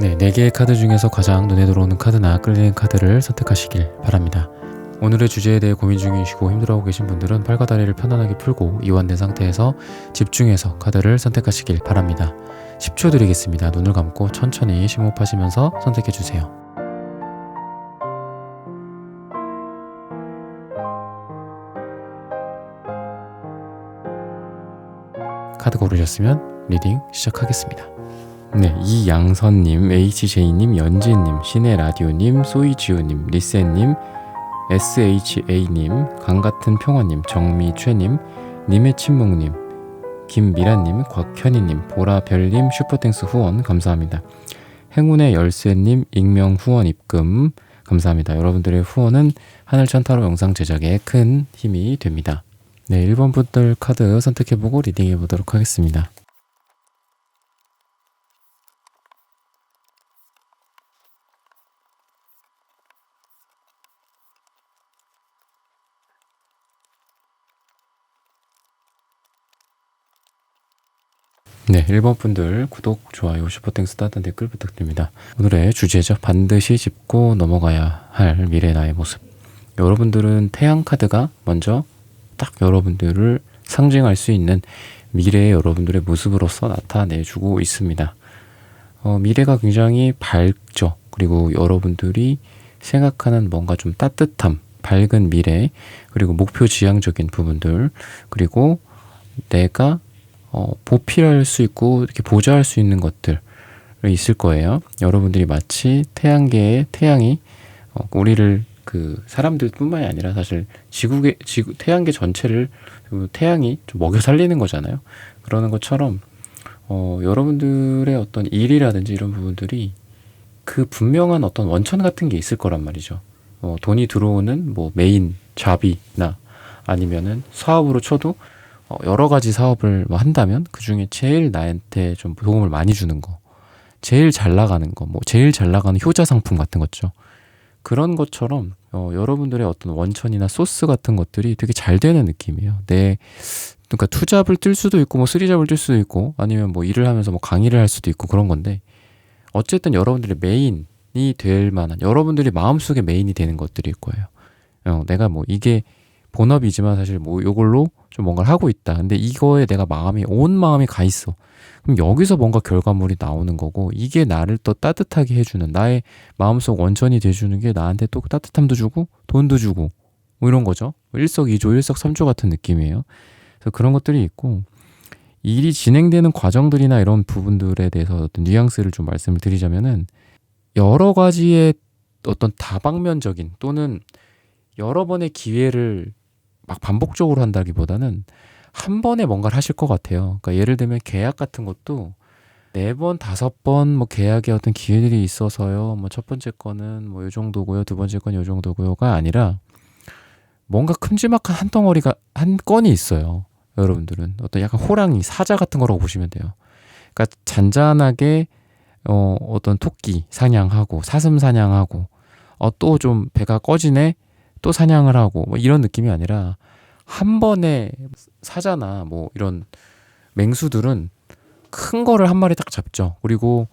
네, 4개의 카드 중에서 가장 눈에 들어오는 카드나 끌리는 카드를 선택하시길 바랍니다. 오늘의 주제에 대해 고민 중이시고 힘들어하고 계신 분들은 팔과 다리를 편안하게 풀고 이완된 상태에서 집중해서 카드를 선택하시길 바랍니다. 10초 드리겠습니다. 눈을 감고 천천히 심호흡하시면서 선택해주세요. 카드 고르셨으면 리딩 시작하겠습니다. 네, 이양선님, HJ님, 연진님, 신의라디오님, 소이지우님, 리센님, SHA님, 강같은 평화님, 정미최님, 님의 침묵님, 김미란님, 곽현희님, 보라별님, 슈퍼땡스 후원 감사합니다. 행운의 열쇠님, 익명 후원 입금 감사합니다. 여러분들의 후원은 하늘천타로 영상 제작에 큰 힘이 됩니다. 네, 1번 분들 카드 선택해보고 리딩해보도록 하겠습니다. 네, 1번 분들 구독, 좋아요, 슈퍼땡스 따뜻한 댓글 부탁드립니다. 오늘의 주제죠. 반드시 짚고 넘어가야 할 미래 나의 모습. 여러분들은 태양 카드가 먼저 딱 여러분들을 상징할 수 있는 미래의 여러분들의 모습으로서 나타내주고 있습니다. 미래가 굉장히 밝죠. 그리고 여러분들이 생각하는 뭔가 좀 따뜻함, 밝은 미래, 그리고 목표 지향적인 부분들, 그리고 내가 보필할 수 있고 이렇게 보좌할 수 있는 것들이 있을 거예요. 여러분들이 마치 태양계의 태양이 우리를 그 사람들뿐만이 아니라 사실 태양계 전체를 태양이 좀 먹여 살리는 거잖아요. 그러는 것처럼 여러분들의 어떤 일이라든지 이런 부분들이 그 분명한 어떤 원천 같은 게 있을 거란 말이죠. 돈이 들어오는 뭐 메인 잡이나 아니면은 사업으로 쳐도 여러 가지 사업을 한다면 그 중에 제일 나한테 좀 도움을 많이 주는 거, 제일 잘 나가는 거, 뭐 제일 잘 나가는 효자 상품 같은 거죠. 그런 것처럼 여러분들의 어떤 원천이나 소스 같은 것들이 되게 잘 되는 느낌이에요. 그러니까 투잡을 뜰 수도 있고 뭐 쓰리잡을 뜰 수도 있고 아니면 뭐 일을 하면서 뭐 강의를 할 수도 있고 그런 건데 어쨌든 여러분들의 메인이 될 만한 여러분들이 마음속에 메인이 되는 것들일 거예요. 내가 뭐 이게 본업이지만 사실 뭐 이걸로 좀 뭔가를 하고 있다. 근데 이거에 내가 온 마음이 가 있어. 그럼 여기서 뭔가 결과물이 나오는 거고 이게 나를 또 따뜻하게 해주는 나의 마음속 원천이 돼주는 게 나한테 또 따뜻함도 주고 돈도 주고 뭐 이런 거죠. 일석이조 일석삼조 같은 느낌이에요. 그래서 그런 것들이 있고 일이 진행되는 과정들이나 이런 부분들에 대해서 어떤 뉘앙스를 좀 말씀을 드리자면은 여러 가지의 어떤 다방면적인 또는 여러 번의 기회를 막 반복적으로 한다기보다는 한 번에 뭔가를 하실 것 같아요. 그러니까 예를 들면 계약 같은 것도 4번, 5번 뭐 계약의 어떤 기회들이 있어서요. 뭐 첫 번째 거는 뭐 요 정도고요. 두 번째 건 요 정도고요가 아니라 뭔가 큼지막한 한 건이 있어요. 여러분들은 어떤 약간 호랑이, 사자 같은 거라고 보시면 돼요. 그러니까 잔잔하게 어떤 토끼 사냥하고 사슴 사냥하고 또 좀 배가 꺼지네 또 사냥을 하고 뭐 이런 느낌이 아니라 한 번에 사자나 뭐 이런 맹수들은 큰 거를 한 마리 딱 잡죠. 그리고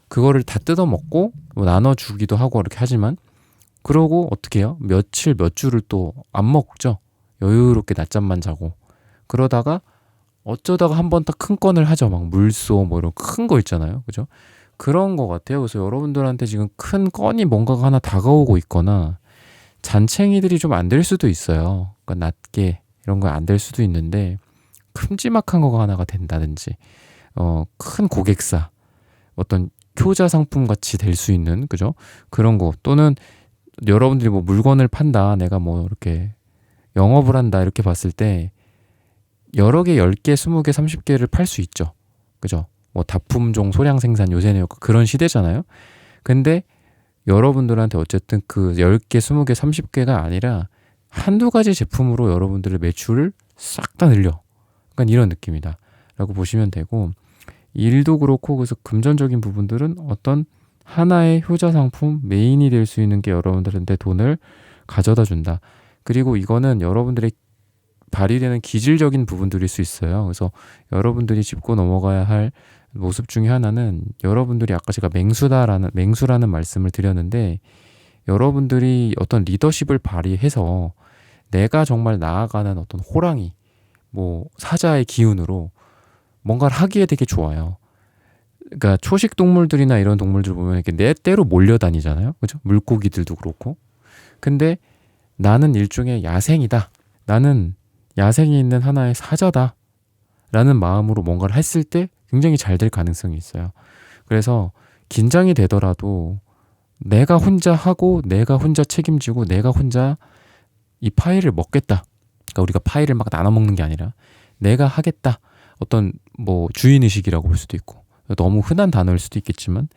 그거를 다 뜯어먹고 뭐 나눠주기도 하고 이렇게 하지만 그러고 어떻게 해요? 며칠 몇 주를 또 안 먹죠. 여유롭게 낮잠만 자고 그러다가 어쩌다가 한 번 딱 큰 건을 하죠. 막 물소 뭐 이런 큰 거 있잖아요. 그죠? 그런 거 같아요. 그래서 여러분들한테 지금 큰 건이 뭔가가 하나 다가오고 있거나 잔챙이들이 좀 안 될 수도 있어요. 그러니까 낮게 이런 거 안 될 수도 있는데 큼지막한 거가 하나가 된다든지 큰 고객사 어떤 효자 상품 같이 될 수 있는 그죠? 그런 거 또는 여러분들이 뭐 물건을 판다 내가 뭐 이렇게 영업을 한다 이렇게 봤을 때 여러 개 10개, 20개, 30개를 팔 수 있죠. 그죠? 뭐 다품종 소량 생산 요새는 그런 시대잖아요. 근데 여러분들한테 어쨌든 그 10개, 20개, 30개가 아니라 한두 가지 제품으로 여러분들의 매출을 싹 다 늘려. 그러니까 이런 느낌이다. 라고 보시면 되고 일도 그렇고 그래서 금전적인 부분들은 어떤 하나의 효자 상품 메인이 될 수 있는 게 여러분들한테 돈을 가져다 준다. 그리고 이거는 여러분들의 발휘되는 기질적인 부분들일 수 있어요. 그래서 여러분들이 짚고 넘어가야 할 모습 중에 하나는 여러분들이 아까 제가 맹수라는 말씀을 드렸는데 여러분들이 어떤 리더십을 발휘해서 내가 정말 나아가는 어떤 호랑이, 뭐 사자의 기운으로 뭔가를 하기에 되게 좋아요. 그러니까 초식 동물들이나 이런 동물들 보면 이렇게 내 때로 몰려다니잖아요. 그죠? 물고기들도 그렇고. 근데 나는 일종의 야생이다. 나는 야생에 있는 하나의 사자다. 라는 마음으로 뭔가를 했을 때 굉장히 잘 될 가능성이 있어요. 그래서 긴장이 되더라도 내가 혼자 하고 내가 혼자 책임지고 내가 혼자 이 파이를 먹겠다. 그러니까 우리가 파이를 막 나눠 먹는 게 아니라 내가 하겠다. 어떤 뭐 주인의식이라고 볼 수도 있고 너무 흔한 단어일 수도 있겠지만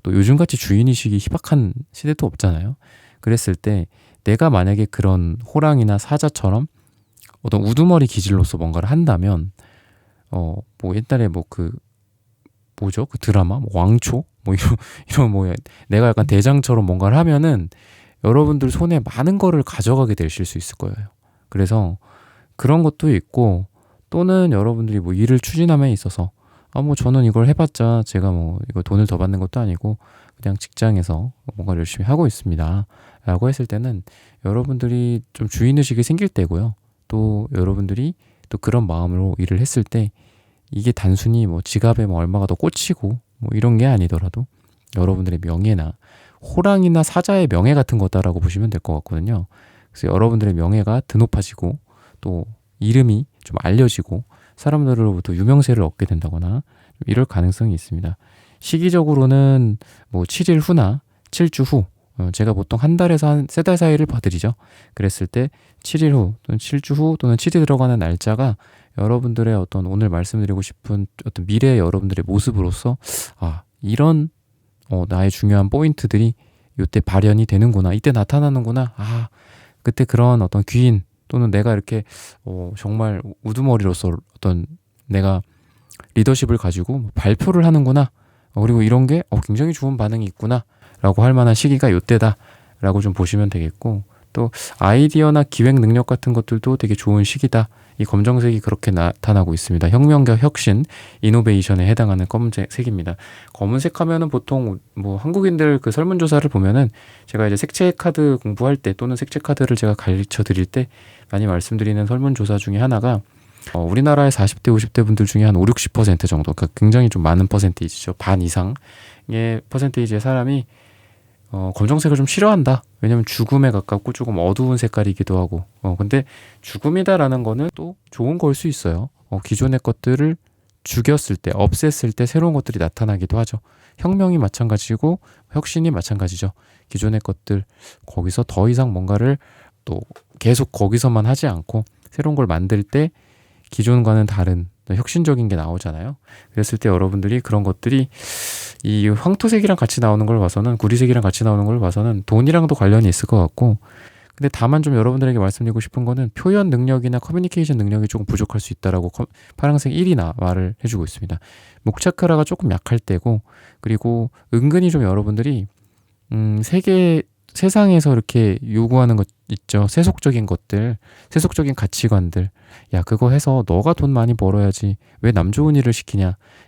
또 요즘같이 주인의식이 희박한 시대도 없잖아요. 그랬을 때 내가 만약에 그런 호랑이나 사자처럼 어떤 우두머리 기질로서 뭔가를 한다면 뭐 옛날에 뭐 그 뭐죠? 그 드라마 뭐 왕초 뭐 이런 뭐 내가 약간 대장처럼 뭔가를 하면은 여러분들 손에 많은 거를 가져가게 되실 수 있을 거예요. 그래서 그런 것도 있고 또는 여러분들이 뭐 일을 추진함에 있어서 뭐 저는 이걸 해봤자 제가 뭐 이거 돈을 더 받는 것도 아니고 그냥 직장에서 뭔가 열심히 하고 있습니다. 라고 했을 때는 여러분들이 좀 주인의식이 생길 때고요. 또 여러분들이 또 그런 마음으로 일을 했을 때 이게 단순히 뭐 지갑에 뭐 얼마가 더 꽂히고 뭐 이런 게 아니더라도 여러분들의 명예나 호랑이나 사자의 명예 같은 거다라고 보시면 될 것 같거든요. 그래서 여러분들의 명예가 드높아지고 또 이름이 좀 알려지고 사람들로부터 유명세를 얻게 된다거나 이럴 가능성이 있습니다. 시기적으로는 뭐 7일 후나 7주 후 제가 보통 한 달에서 한 3달 사이를 봐드리죠. 그랬을 때 7일 후 또는 7주 후 또는 7일 들어가는 날짜가 여러분들의 어떤 오늘 말씀드리고 싶은 어떤 미래의 여러분들의 모습으로서 이런 나의 중요한 포인트들이 이때 발현이 되는구나. 이때 나타나는구나. 그때 그런 어떤 귀인 또는 내가 이렇게 정말 우두머리로서 어떤 내가 리더십을 가지고 발표를 하는구나. 그리고 이런 게 굉장히 좋은 반응이 있구나. 라고 할 만한 시기가 이때다. 라고 좀 보시면 되겠고 또 아이디어나 기획 능력 같은 것들도 되게 좋은 시기다. 이 검정색이 그렇게 나타나고 있습니다. 혁명과 혁신, 이노베이션에 해당하는 검은색입니다. 검은색 하면은 보통 뭐 한국인들 그 설문조사를 보면은 제가 이제 색채 카드 공부할 때 또는 색채 카드를 제가 가르쳐 드릴 때 많이 말씀드리는 설문조사 중에 하나가 우리나라의 40대, 50대 분들 중에 한 5, 60% 정도, 그러니까 굉장히 좀 많은 퍼센테이지죠. 반 이상의 퍼센테이지의 사람이 검정색을 좀 싫어한다. 왜냐면 죽음에 가깝고 조금 어두운 색깔이기도 하고. 근데 죽음이다라는 거는 또 좋은 걸 수 있어요. 기존의 것들을 죽였을 때, 없앴을 때 새로운 것들이 나타나기도 하죠. 혁명이 마찬가지고 혁신이 마찬가지죠. 기존의 것들 거기서 더 이상 뭔가를 또 계속 거기서만 하지 않고 새로운 걸 만들 때 기존과는 다른 혁신적인 게 나오잖아요. 그랬을 때 여러분들이 그런 것들이 이 황토색이랑 같이 나오는 걸 봐서는 구리색이랑 같이 나오는 걸 봐서는 돈이랑도 관련이 있을 것 같고 근데 다만 좀 여러분들에게 말씀드리고 싶은 거는 표현 능력이나 커뮤니케이션 능력이 조금 부족할 수 있다라고 파란색 1이 말을 해주고 있습니다. 목차크라가 조금 약할 때고 그리고 은근히 좀 여러분들이 세상에서 이렇게 요구하는 것 있죠. 세속적인 것들, 세속적인 가치관들. 야, 그거 해서 너가 돈 많이 벌어야지. 왜 남 좋은 일을 시키냐.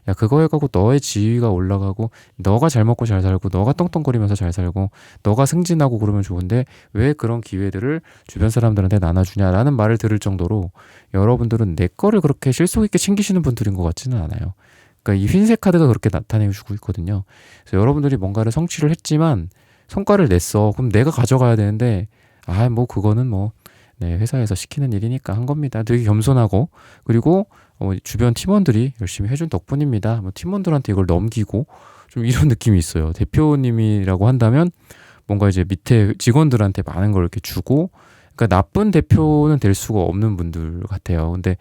야, 그거 해가고 너의 지위가 올라가고 너가 잘 먹고 잘 살고 너가 떵떵거리면서 잘 살고 너가 승진하고 그러면 좋은데 왜 그런 기회들을 주변 사람들한테 나눠주냐라는 말을 들을 정도로 여러분들은 내 거를 그렇게 실속 있게 챙기시는 분들인 것 같지는 않아요. 그러니까 이 흰색 카드가 그렇게 나타내주고 있거든요. 그래서 여러분들이 뭔가를 성취를 했지만 성과를 냈어. 그럼 내가 가져가야 되는데 뭐 그거는 뭐 회사에서 시키는 일이니까 한 겁니다. 되게 겸손하고 그리고 주변 팀원들이 열심히 해준 덕분입니다. 뭐 팀원들한테 이걸 넘기고 좀 이런 느낌이 있어요. 대표님이라고 한다면 뭔가 이제 밑에 직원들한테 많은 걸 이렇게 주고 그러니까 나쁜 대표는 될 수가 없는 분들 같아요. 근데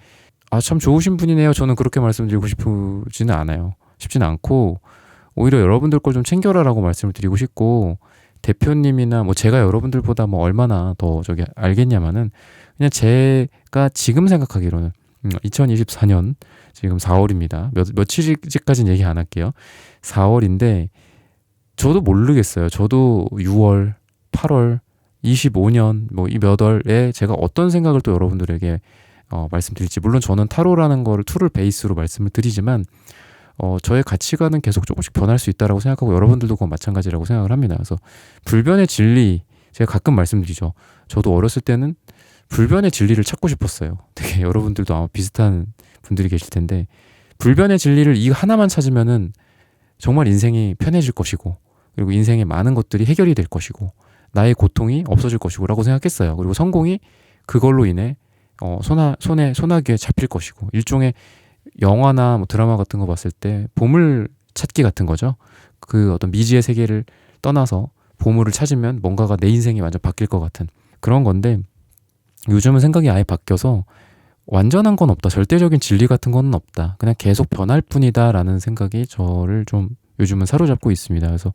참 좋으신 분이네요. 저는 그렇게 말씀드리고 싶지는 않아요. 쉽지는 않고 오히려 여러분들 걸 좀 챙겨라라고 말씀을 드리고 싶고 대표님이나 뭐 제가 여러분들보다 뭐 얼마나 더 알겠냐마는 그냥 제가 지금 생각하기로는 2024년 지금 4월입니다. 며칠까지는 얘기 안 할게요. 4월인데 저도 모르겠어요. 저도 6월, 8월, 25년 뭐 이 몇 월에 제가 어떤 생각을 또 여러분들에게 말씀드릴지 물론 저는 타로라는 거를 툴을 베이스로 말씀을 드리지만 저의 가치관은 계속 조금씩 변할 수 있다라고 생각하고 여러분들도 그건 마찬가지라고 생각을 합니다. 그래서 불변의 진리, 제가 가끔 말씀드리죠. 저도 어렸을 때는 불변의 진리를 찾고 싶었어요. 되게 여러분들도 아마 비슷한 분들이 계실 텐데, 불변의 진리를 이 하나만 찾으면은 정말 인생이 편해질 것이고, 그리고 인생의 많은 것들이 해결이 될 것이고, 나의 고통이 없어질 것이고 라고 생각했어요. 그리고 성공이 그걸로 인해 소나기에 잡힐 것이고, 일종의 영화나 뭐 드라마 같은 거 봤을 때 보물 찾기 같은 거죠. 그 어떤 미지의 세계를 떠나서 보물을 찾으면 뭔가가 내 인생이 완전 바뀔 것 같은 그런 건데, 요즘은 생각이 아예 바뀌어서 완전한 건 없다, 절대적인 진리 같은 건 없다, 그냥 계속 변할 뿐이다 라는 생각이 저를 좀 요즘은 사로잡고 있습니다. 그래서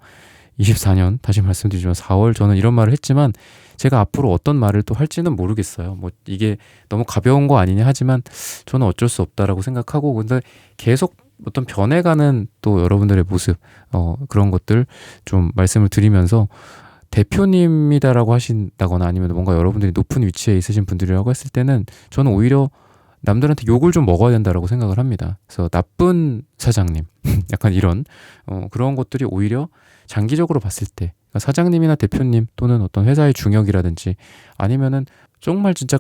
24년, 다시 말씀드리지만 4월 저는 이런 말을 했지만 제가 앞으로 어떤 말을 또 할지는 모르겠어요. 뭐 이게 너무 가벼운 거 아니냐 하지만 저는 어쩔 수 없다라고 생각하고, 근데 계속 어떤 변해가는 또 여러분들의 모습, 그런 것들 좀 말씀을 드리면서, 대표님이다라고 하신다거나 아니면 뭔가 여러분들이 높은 위치에 있으신 분들이라고 했을 때는 저는 오히려 남들한테 욕을 좀 먹어야 된다라고 생각을 합니다. 그래서 나쁜 사장님 약간 이런 그런 것들이 오히려 장기적으로 봤을 때, 그러니까 사장님이나 대표님 또는 어떤 회사의 중역이라든지 아니면은 정말 진짜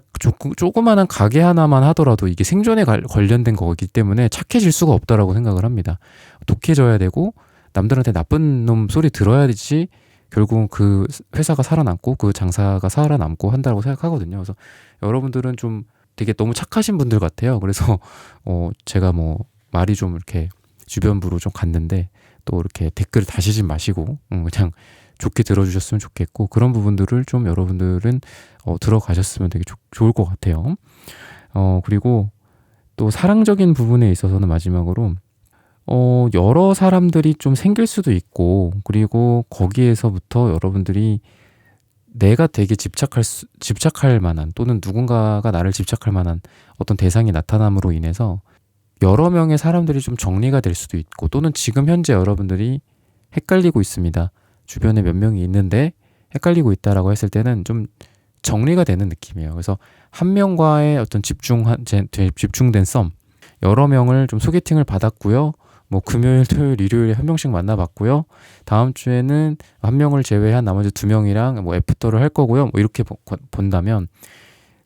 조그마한 가게 하나만 하더라도 이게 생존에 관련된 거기 때문에 착해질 수가 없다라고 생각을 합니다. 독해져야 되고 남들한테 나쁜 놈 소리 들어야 되지 결국은 그 회사가 살아남고 그 장사가 살아남고 한다고 생각하거든요. 그래서 여러분들은 좀 되게 너무 착하신 분들 같아요. 그래서 제가 뭐 말이 좀 이렇게 주변부로 좀 갔는데 또 이렇게 댓글 다시지 마시고 그냥 좋게 들어주셨으면 좋겠고, 그런 부분들을 좀 여러분들은 들어가셨으면 되게 좋을 것 같아요. 그리고 또 사랑적인 부분에 있어서는 마지막으로 여러 사람들이 좀 생길 수도 있고, 그리고 거기에서부터 여러분들이 내가 되게 집착할 만한, 또는 누군가가 나를 집착할 만한 어떤 대상이 나타남으로 인해서 여러 명의 사람들이 좀 정리가 될 수도 있고, 또는 지금 현재 여러분들이 헷갈리고 있습니다. 주변에 몇 명이 있는데 헷갈리고 있다라고 했을 때는 좀 정리가 되는 느낌이에요. 그래서 한 명과의 어떤 집중된 썸, 여러 명을 좀 소개팅을 받았고요. 뭐 금요일, 토요일, 일요일에 한 명씩 만나봤고요. 다음 주에는 한 명을 제외한 나머지 두 명이랑 뭐 애프터를 할 거고요. 뭐 이렇게 본다면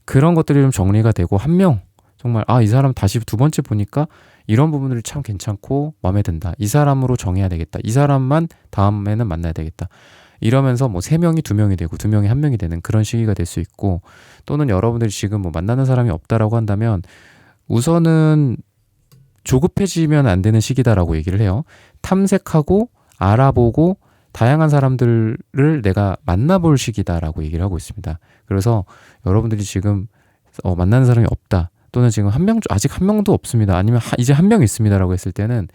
그런 것들이 좀 정리가 되고, 한 명 정말 이 사람 다시 두 번째 보니까 이런 부분들이 참 괜찮고 마음에 든다, 이 사람으로 정해야 되겠다, 이 사람만 다음에는 만나야 되겠다, 이러면서 뭐 3명이 2명이 되고 2명이 1명이 되는 그런 시기가 될 수 있고, 또는 여러분들이 지금 뭐 만나는 사람이 없다라고 한다면 우선은 조급해지면 안 되는 시기다라고 얘기를 해요. 탐색하고 알아보고 다양한 사람들을 내가 만나볼 시기다라고 얘기를 하고 있습니다. 그래서 여러분들이 지금 만나는 사람이 없다, 또는 지금 아직 한 명도 없습니다, 아니면 이제 한 명 있습니다라고 했을 때는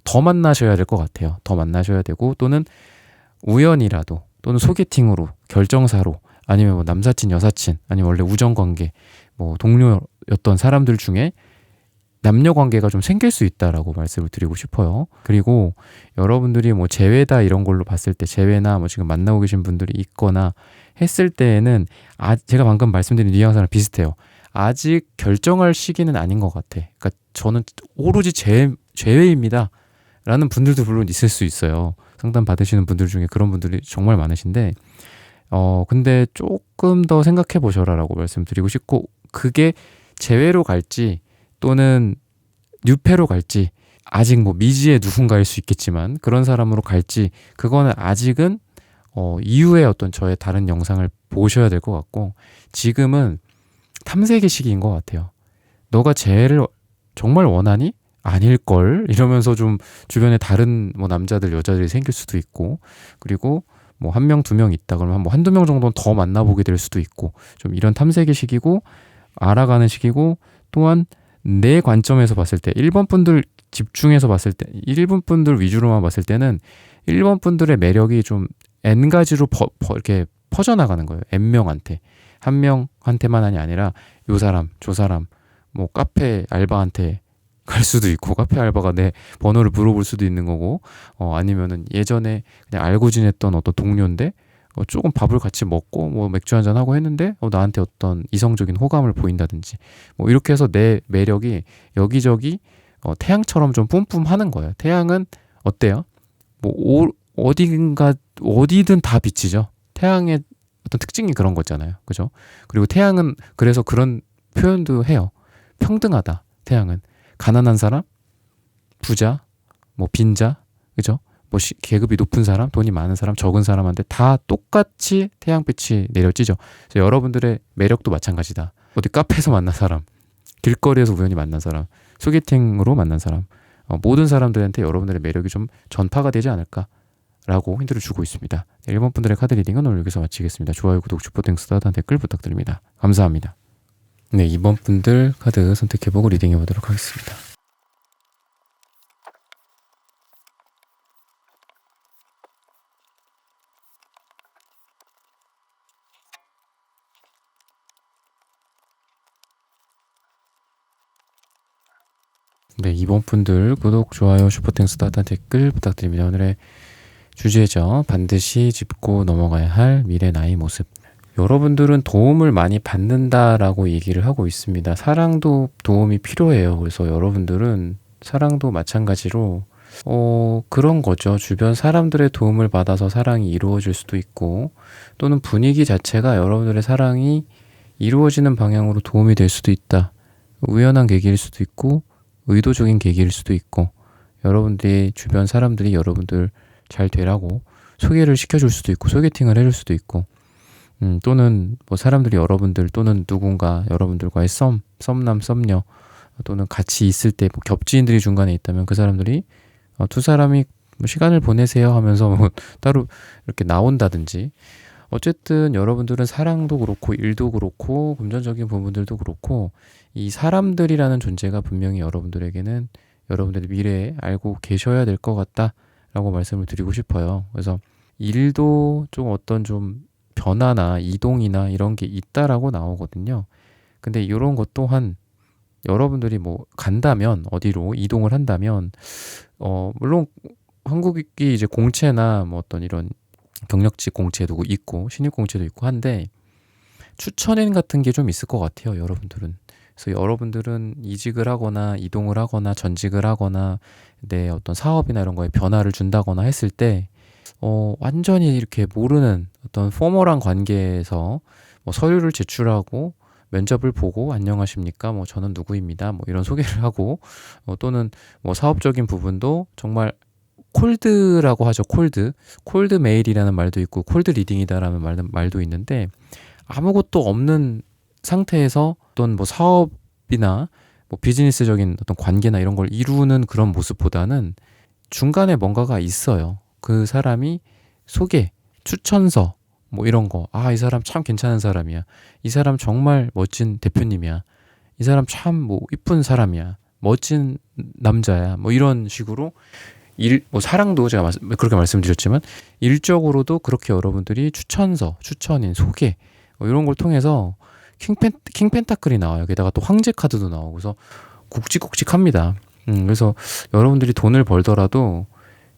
더 만나셔야 될 것 같아요. 더 만나셔야 되고, 또는 우연이라도, 또는 소개팅으로, 결정사로, 아니면 뭐 남사친, 여사친, 아니면 원래 우정관계, 뭐 동료였던 사람들 중에 남녀 관계가 좀 생길 수 있다라고 말씀을 드리고 싶어요. 그리고 여러분들이 뭐 재회다 이런 걸로 봤을 때, 재회나 뭐 지금 만나고 계신 분들이 있거나 했을 때에는 제가 방금 말씀드린 뉘앙스랑 비슷해요. 아직 결정할 시기는 아닌 것 같아. 그러니까 저는 오로지 재회입니다 라는 분들도 물론 있을 수 있어요. 상담 받으시는 분들 중에 그런 분들이 정말 많으신데, 근데 조금 더 생각해 보셔라 라고 말씀드리고 싶고, 그게 재회로 갈지 또는 뉴페로 갈지, 아직 뭐 미지의 누군가일 수 있겠지만 그런 사람으로 갈지, 그거는 아직은 이후에 어떤 저의 다른 영상을 보셔야 될 것 같고, 지금은 탐색의 시기인 것 같아요. 너가 재회를 정말 원하니? 아닐걸? 이러면서 좀 주변에 다른 뭐 남자들, 여자들이 생길 수도 있고, 그리고 뭐 1명, 2명 있다 그러면 뭐 1-2명 정도는 더 만나보게 될 수도 있고, 좀 이런 탐색의 시기고 알아가는 시기고, 또한 내 관점에서 봤을 때 1번 분들 집중해서 봤을 때, 1번 분들 위주로만 봤을 때는 1번 분들의 매력이 좀 N가지로 이렇게 퍼져나가는 거예요. N명한테. 한 명한테만이 아니라 요 사람, 저 사람, 뭐 카페 알바한테 갈 수도 있고, 카페 알바가 내 번호를 물어볼 수도 있는 거고, 아니면은 예전에 그냥 알고 지냈던 어떤 동료인데 조금 밥을 같이 먹고 뭐 맥주 한잔 하고 했는데 나한테 어떤 이성적인 호감을 보인다든지, 뭐 이렇게 해서 내 매력이 여기저기 태양처럼 좀 뿜뿜하는 거예요. 태양은 어때요? 어디든 다 비치죠. 태양의 어떤 특징이 그런 거잖아요. 그죠? 그리고 태양은 그래서 그런 표현도 해요. 평등하다. 태양은 가난한 사람, 부자, 빈자, 그죠? 계급이 높은 사람, 돈이 많은 사람, 적은 사람한테 다 똑같이 태양빛이 내려지죠. 그래서 여러분들의 매력도 마찬가지다. 어디 카페에서 만난 사람, 길거리에서 우연히 만난 사람, 소개팅으로 만난 사람, 모든 사람들한테 여러분들의 매력이 좀 전파가 되지 않을까라고 힌트를 주고 있습니다. 1번 분들의 카드 리딩은 오늘 여기서 마치겠습니다. 좋아요, 구독, 슈퍼땡스, 따뜻한 댓글 부탁드립니다. 감사합니다. 네, 2번 분들 카드 선택해보고 리딩해보도록 하겠습니다. 네, 2번 분들 구독, 좋아요, 슈퍼땡스, 따뜻한 댓글 부탁드립니다. 오늘의 주제죠. 반드시 짚고 넘어가야 할 미래 나의 모습. 여러분들은 도움을 많이 받는다라고 얘기를 하고 있습니다. 사랑도 도움이 필요해요. 그래서 여러분들은 사랑도 마찬가지로 그런 거죠. 주변 사람들의 도움을 받아서 사랑이 이루어질 수도 있고, 또는 분위기 자체가 여러분들의 사랑이 이루어지는 방향으로 도움이 될 수도 있다. 우연한 계기일 수도 있고 의도적인 계기일 수도 있고, 여러분들이 주변 사람들이 여러분들 잘 되라고 소개를 시켜줄 수도 있고, 소개팅을 해줄 수도 있고, 또는 사람들이 여러분들 또는 누군가 여러분들과의 썸남 썸녀, 또는 같이 있을 때 겹지인들이 중간에 있다면 그 사람들이 두 사람이 시간을 보내세요 하면서 따로 이렇게 나온다든지, 어쨌든 여러분들은 사랑도 그렇고 일도 그렇고 금전적인 부분들도 그렇고 이 사람들이라는 존재가 분명히 여러분들에게는 여러분들의 미래에 알고 계셔야 될 것 같다라고 말씀을 드리고 싶어요. 그래서 일도 좀 어떤 좀 변화나 이동이나 이런 게 있다라고 나오거든요. 근데 이런 것 또한 여러분들이 간다면, 어디로 이동을 한다면, 물론 한국이 이제 공채나 어떤 이런 경력직 공채도 있고 신입 공채도 있고 한데, 추천인 같은 게 좀 있을 것 같아요. 여러분들은. 그래서 여러분들은 이직을 하거나 이동을 하거나 전직을 하거나 내 어떤 사업이나 이런 거에 변화를 준다거나 했을 때 완전히 이렇게 모르는 어떤 포멀한 관계에서 서류를 제출하고 면접을 보고 안녕하십니까? 저는 누구입니다. 이런 소개를 하고, 또는 사업적인 부분도 정말 콜드라고 하죠. 콜드 메일이라는 말도 있고 콜드 리딩이다라는 말도 있는데, 아무것도 없는 상태에서 어떤 사업이나 비즈니스적인 어떤 관계나 이런 걸 이루는 그런 모습보다는 중간에 뭔가가 있어요. 그 사람이 소개, 추천서 이런 거, 이 사람 참 괜찮은 사람이야, 이 사람 정말 멋진 대표님이야, 이 사람 참 이쁜 사람이야, 멋진 남자야, 이런 식으로 사랑도 제가 그렇게 말씀드렸지만 일적으로도 그렇게 여러분들이 추천서, 추천인, 소개 이런 걸 통해서 킹펜타클이 나와요. 게다가 또 황제 카드도 나오고, 그래서 굵직굵직합니다. 그래서 여러분들이 돈을 벌더라도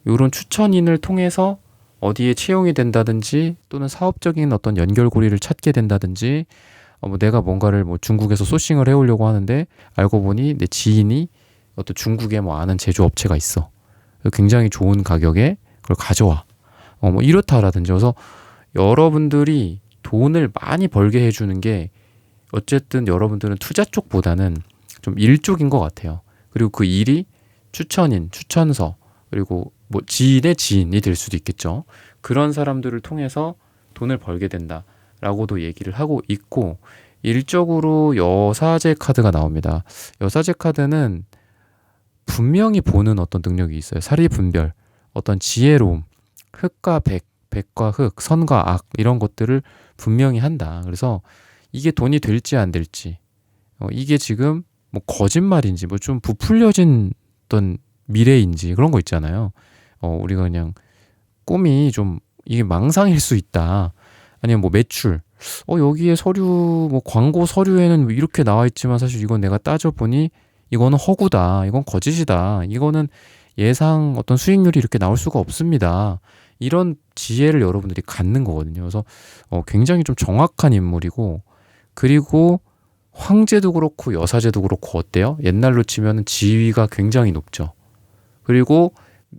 이런 추천인을 통해서 어디에 채용이 된다든지, 또는 사업적인 어떤 연결고리를 찾게 된다든지, 내가 뭔가를 중국에서 소싱을 해오려고 하는데 알고 보니 내 지인이 어떤 중국에 아는 제조업체가 있어. 굉장히 좋은 가격에 그걸 가져와. 이렇다라든지. 그래서 여러분들이 돈을 많이 벌게 해주는 게 어쨌든 여러분들은 투자 쪽보다는 좀 일 쪽인 것 같아요. 그리고 그 일이 추천인, 추천서, 그리고 지인의 지인이 될 수도 있겠죠. 그런 사람들을 통해서 돈을 벌게 된다라고도 얘기를 하고 있고, 일적으로 여사제 카드가 나옵니다. 여사제 카드는 분명히 보는 어떤 능력이 있어요. 사리 분별, 어떤 지혜로움, 흑과 백, 백과 흑, 선과 악, 이런 것들을 분명히 한다. 그래서 이게 돈이 될지 안 될지, 이게 지금 거짓말인지 좀 부풀려진 어떤 미래인지, 그런 거 있잖아요. 우리가 그냥 꿈이 좀 이게 망상일 수 있다. 아니면 매출, 여기에 서류, 광고 서류에는 이렇게 나와 있지만 사실 이건 내가 따져보니 이거는 허구다, 이건 거짓이다, 이거는 예상 어떤 수익률이 이렇게 나올 수가 없습니다. 이런 지혜를 여러분들이 갖는 거거든요. 그래서 굉장히 좀 정확한 인물이고, 그리고 황제도 그렇고 여사제도 그렇고 어때요? 옛날로 치면 지위가 굉장히 높죠. 그리고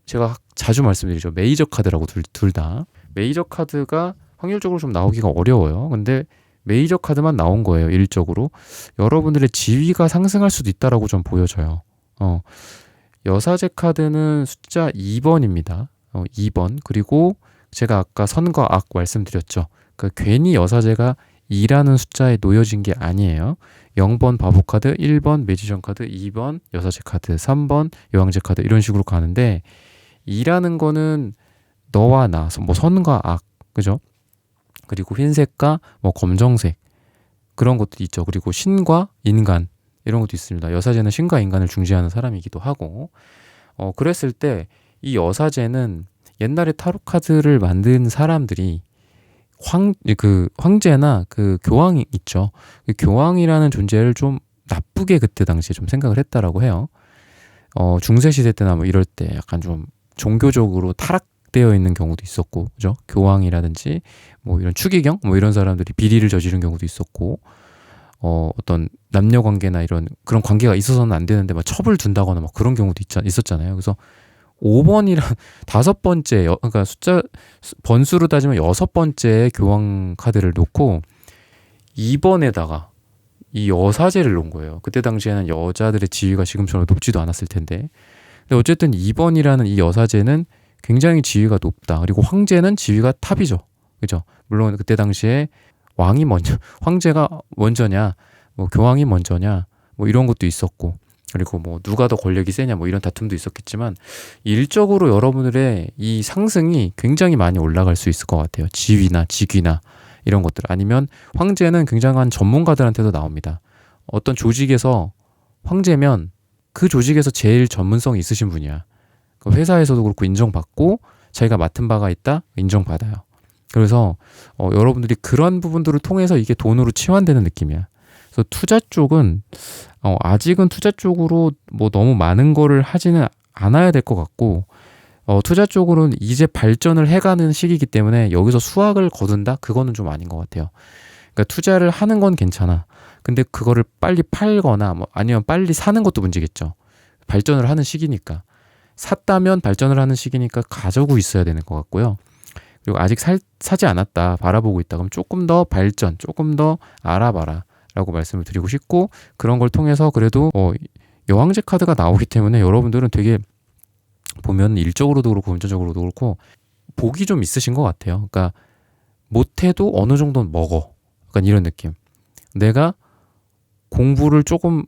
제가 자주 말씀드리죠. 메이저 카드라고 둘 다. 메이저 카드가 확률적으로 좀 나오기가 어려워요. 근데 메이저 카드만 나온 거예요. 일적으로. 여러분들의 지위가 상승할 수도 있다라고 좀 보여져요. 여사제 카드는 숫자 2번입니다. 2번. 그리고 제가 아까 선과 악 말씀드렸죠. 그러니까 괜히 여사제가 2라는 숫자에 놓여진 게 아니에요. 0번 바보 카드, 1번 매지션 카드, 2번 여사제 카드, 3번 여왕제 카드 이런 식으로 가는데 2라는 거는 너와 나, 뭐 선과 악, 그죠? 그리고 흰색과 뭐 검정색 그런 것도 있죠. 그리고 신과 인간 이런 것도 있습니다. 여사제는 신과 인간을 중시하는 사람이기도 하고 그랬을 때 이 여사제는 옛날에 타로 카드를 만든 사람들이 황제나 그 교황이 있죠. 그 교황이라는 존재를 좀 나쁘게 그때 당시에 좀 생각을 했다라고 해요. 중세 시대 때나 뭐 이럴 때 약간 좀 종교적으로 타락되어 있는 경우도 있었고, 그죠? 교황이라든지 뭐 이런 추기경 뭐 이런 사람들이 비리를 저지른 경우도 있었고, 어떤 남녀 관계나 이런 그런 관계가 있어서는 안 되는데 막 첩을 둔다거나 막 그런 경우도 있었잖아요. 그래서 5번이란 다섯 번째, 그러니까 숫자 번수로 따지면 여섯 번째 교황 카드를 놓고 2번에다가 이 여사제를 놓은 거예요. 그때 당시에는 여자들의 지위가 지금처럼 높지도 않았을 텐데. 근데 어쨌든 2번이라는 이 여사제는 굉장히 지위가 높다. 그리고 황제는 지위가 탑이죠. 그죠? 물론 그때 당시에 왕이 먼저, 황제가 먼저냐, 뭐 교황이 먼저냐, 뭐 이런 것도 있었고. 그리고 뭐 누가 더 권력이 세냐 뭐 이런 다툼도 있었겠지만 일적으로 여러분들의 이 상승이 굉장히 많이 올라갈 수 있을 것 같아요. 지위나 직위나 이런 것들. 아니면 황제는 굉장한 전문가들한테도 나옵니다. 어떤 조직에서 황제면 그 조직에서 제일 전문성이 있으신 분이야. 그 회사에서도 그렇고 인정받고 자기가 맡은 바가 있다 인정받아요. 그래서 여러분들이 그런 부분들을 통해서 이게 돈으로 치환되는 느낌이야. 그래서 투자 쪽은 아직은 투자 쪽으로 뭐 너무 많은 거를 하지는 않아야 될 것 같고 투자 쪽으로는 이제 발전을 해가는 시기이기 때문에 여기서 수확을 거둔다? 그거는 좀 아닌 것 같아요. 그러니까 투자를 하는 건 괜찮아. 근데 그거를 빨리 팔거나 뭐 아니면 빨리 사는 것도 문제겠죠. 발전을 하는 시기니까. 샀다면 발전을 하는 시기니까 가지고 있어야 되는 것 같고요. 그리고 아직 사지 않았다. 바라보고 있다. 그럼 조금 더 발전, 조금 더 알아봐라. 라고 말씀을 드리고 싶고 그런 걸 통해서 그래도 여왕제 카드가 나오기 때문에 여러분들은 되게 보면 일적으로도 그렇고 금전적으로도 그렇고 복이 좀 있으신 것 같아요. 그러니까 못해도 어느 정도는 먹어. 약간 이런 느낌. 내가 공부를 조금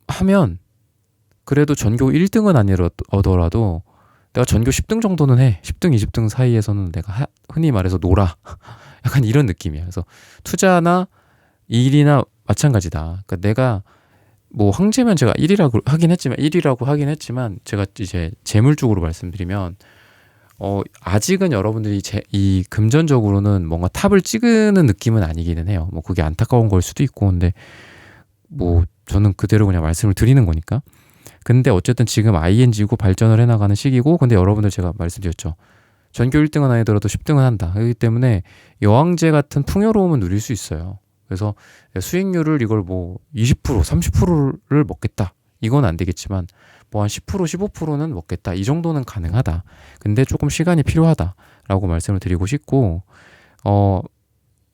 하면 그래도 전교 1등은 아니더라도 내가 전교 10등 정도는 해. 10등, 20등 사이에서는 내가 흔히 말해서 놀아. 약간 이런 느낌이야. 그래서 투자나 일이나 마찬가지다. 그러니까 내가 뭐 황제면 제가 1위라고 하긴 했지만 제가 이제 재물 쪽으로 말씀드리면 아직은 여러분들이 이 금전적으로는 뭔가 탑을 찍는 느낌은 아니기는 해요. 뭐 그게 안타까운 걸 수도 있고 근데 뭐 저는 그대로 그냥 말씀을 드리는 거니까. 근데 어쨌든 지금 ING고 발전을 해나가는 시기고 근데 여러분들 제가 말씀드렸죠. 전교 1등은 아니더라도 10등은 한다. 그렇기 때문에 여왕제 같은 풍요로움은 누릴 수 있어요. 그래서 수익률을 이걸 뭐 20%, 30%를 먹겠다. 이건 안 되겠지만 뭐 한 10%, 15%는 먹겠다. 이 정도는 가능하다. 근데 조금 시간이 필요하다라고 말씀을 드리고 싶고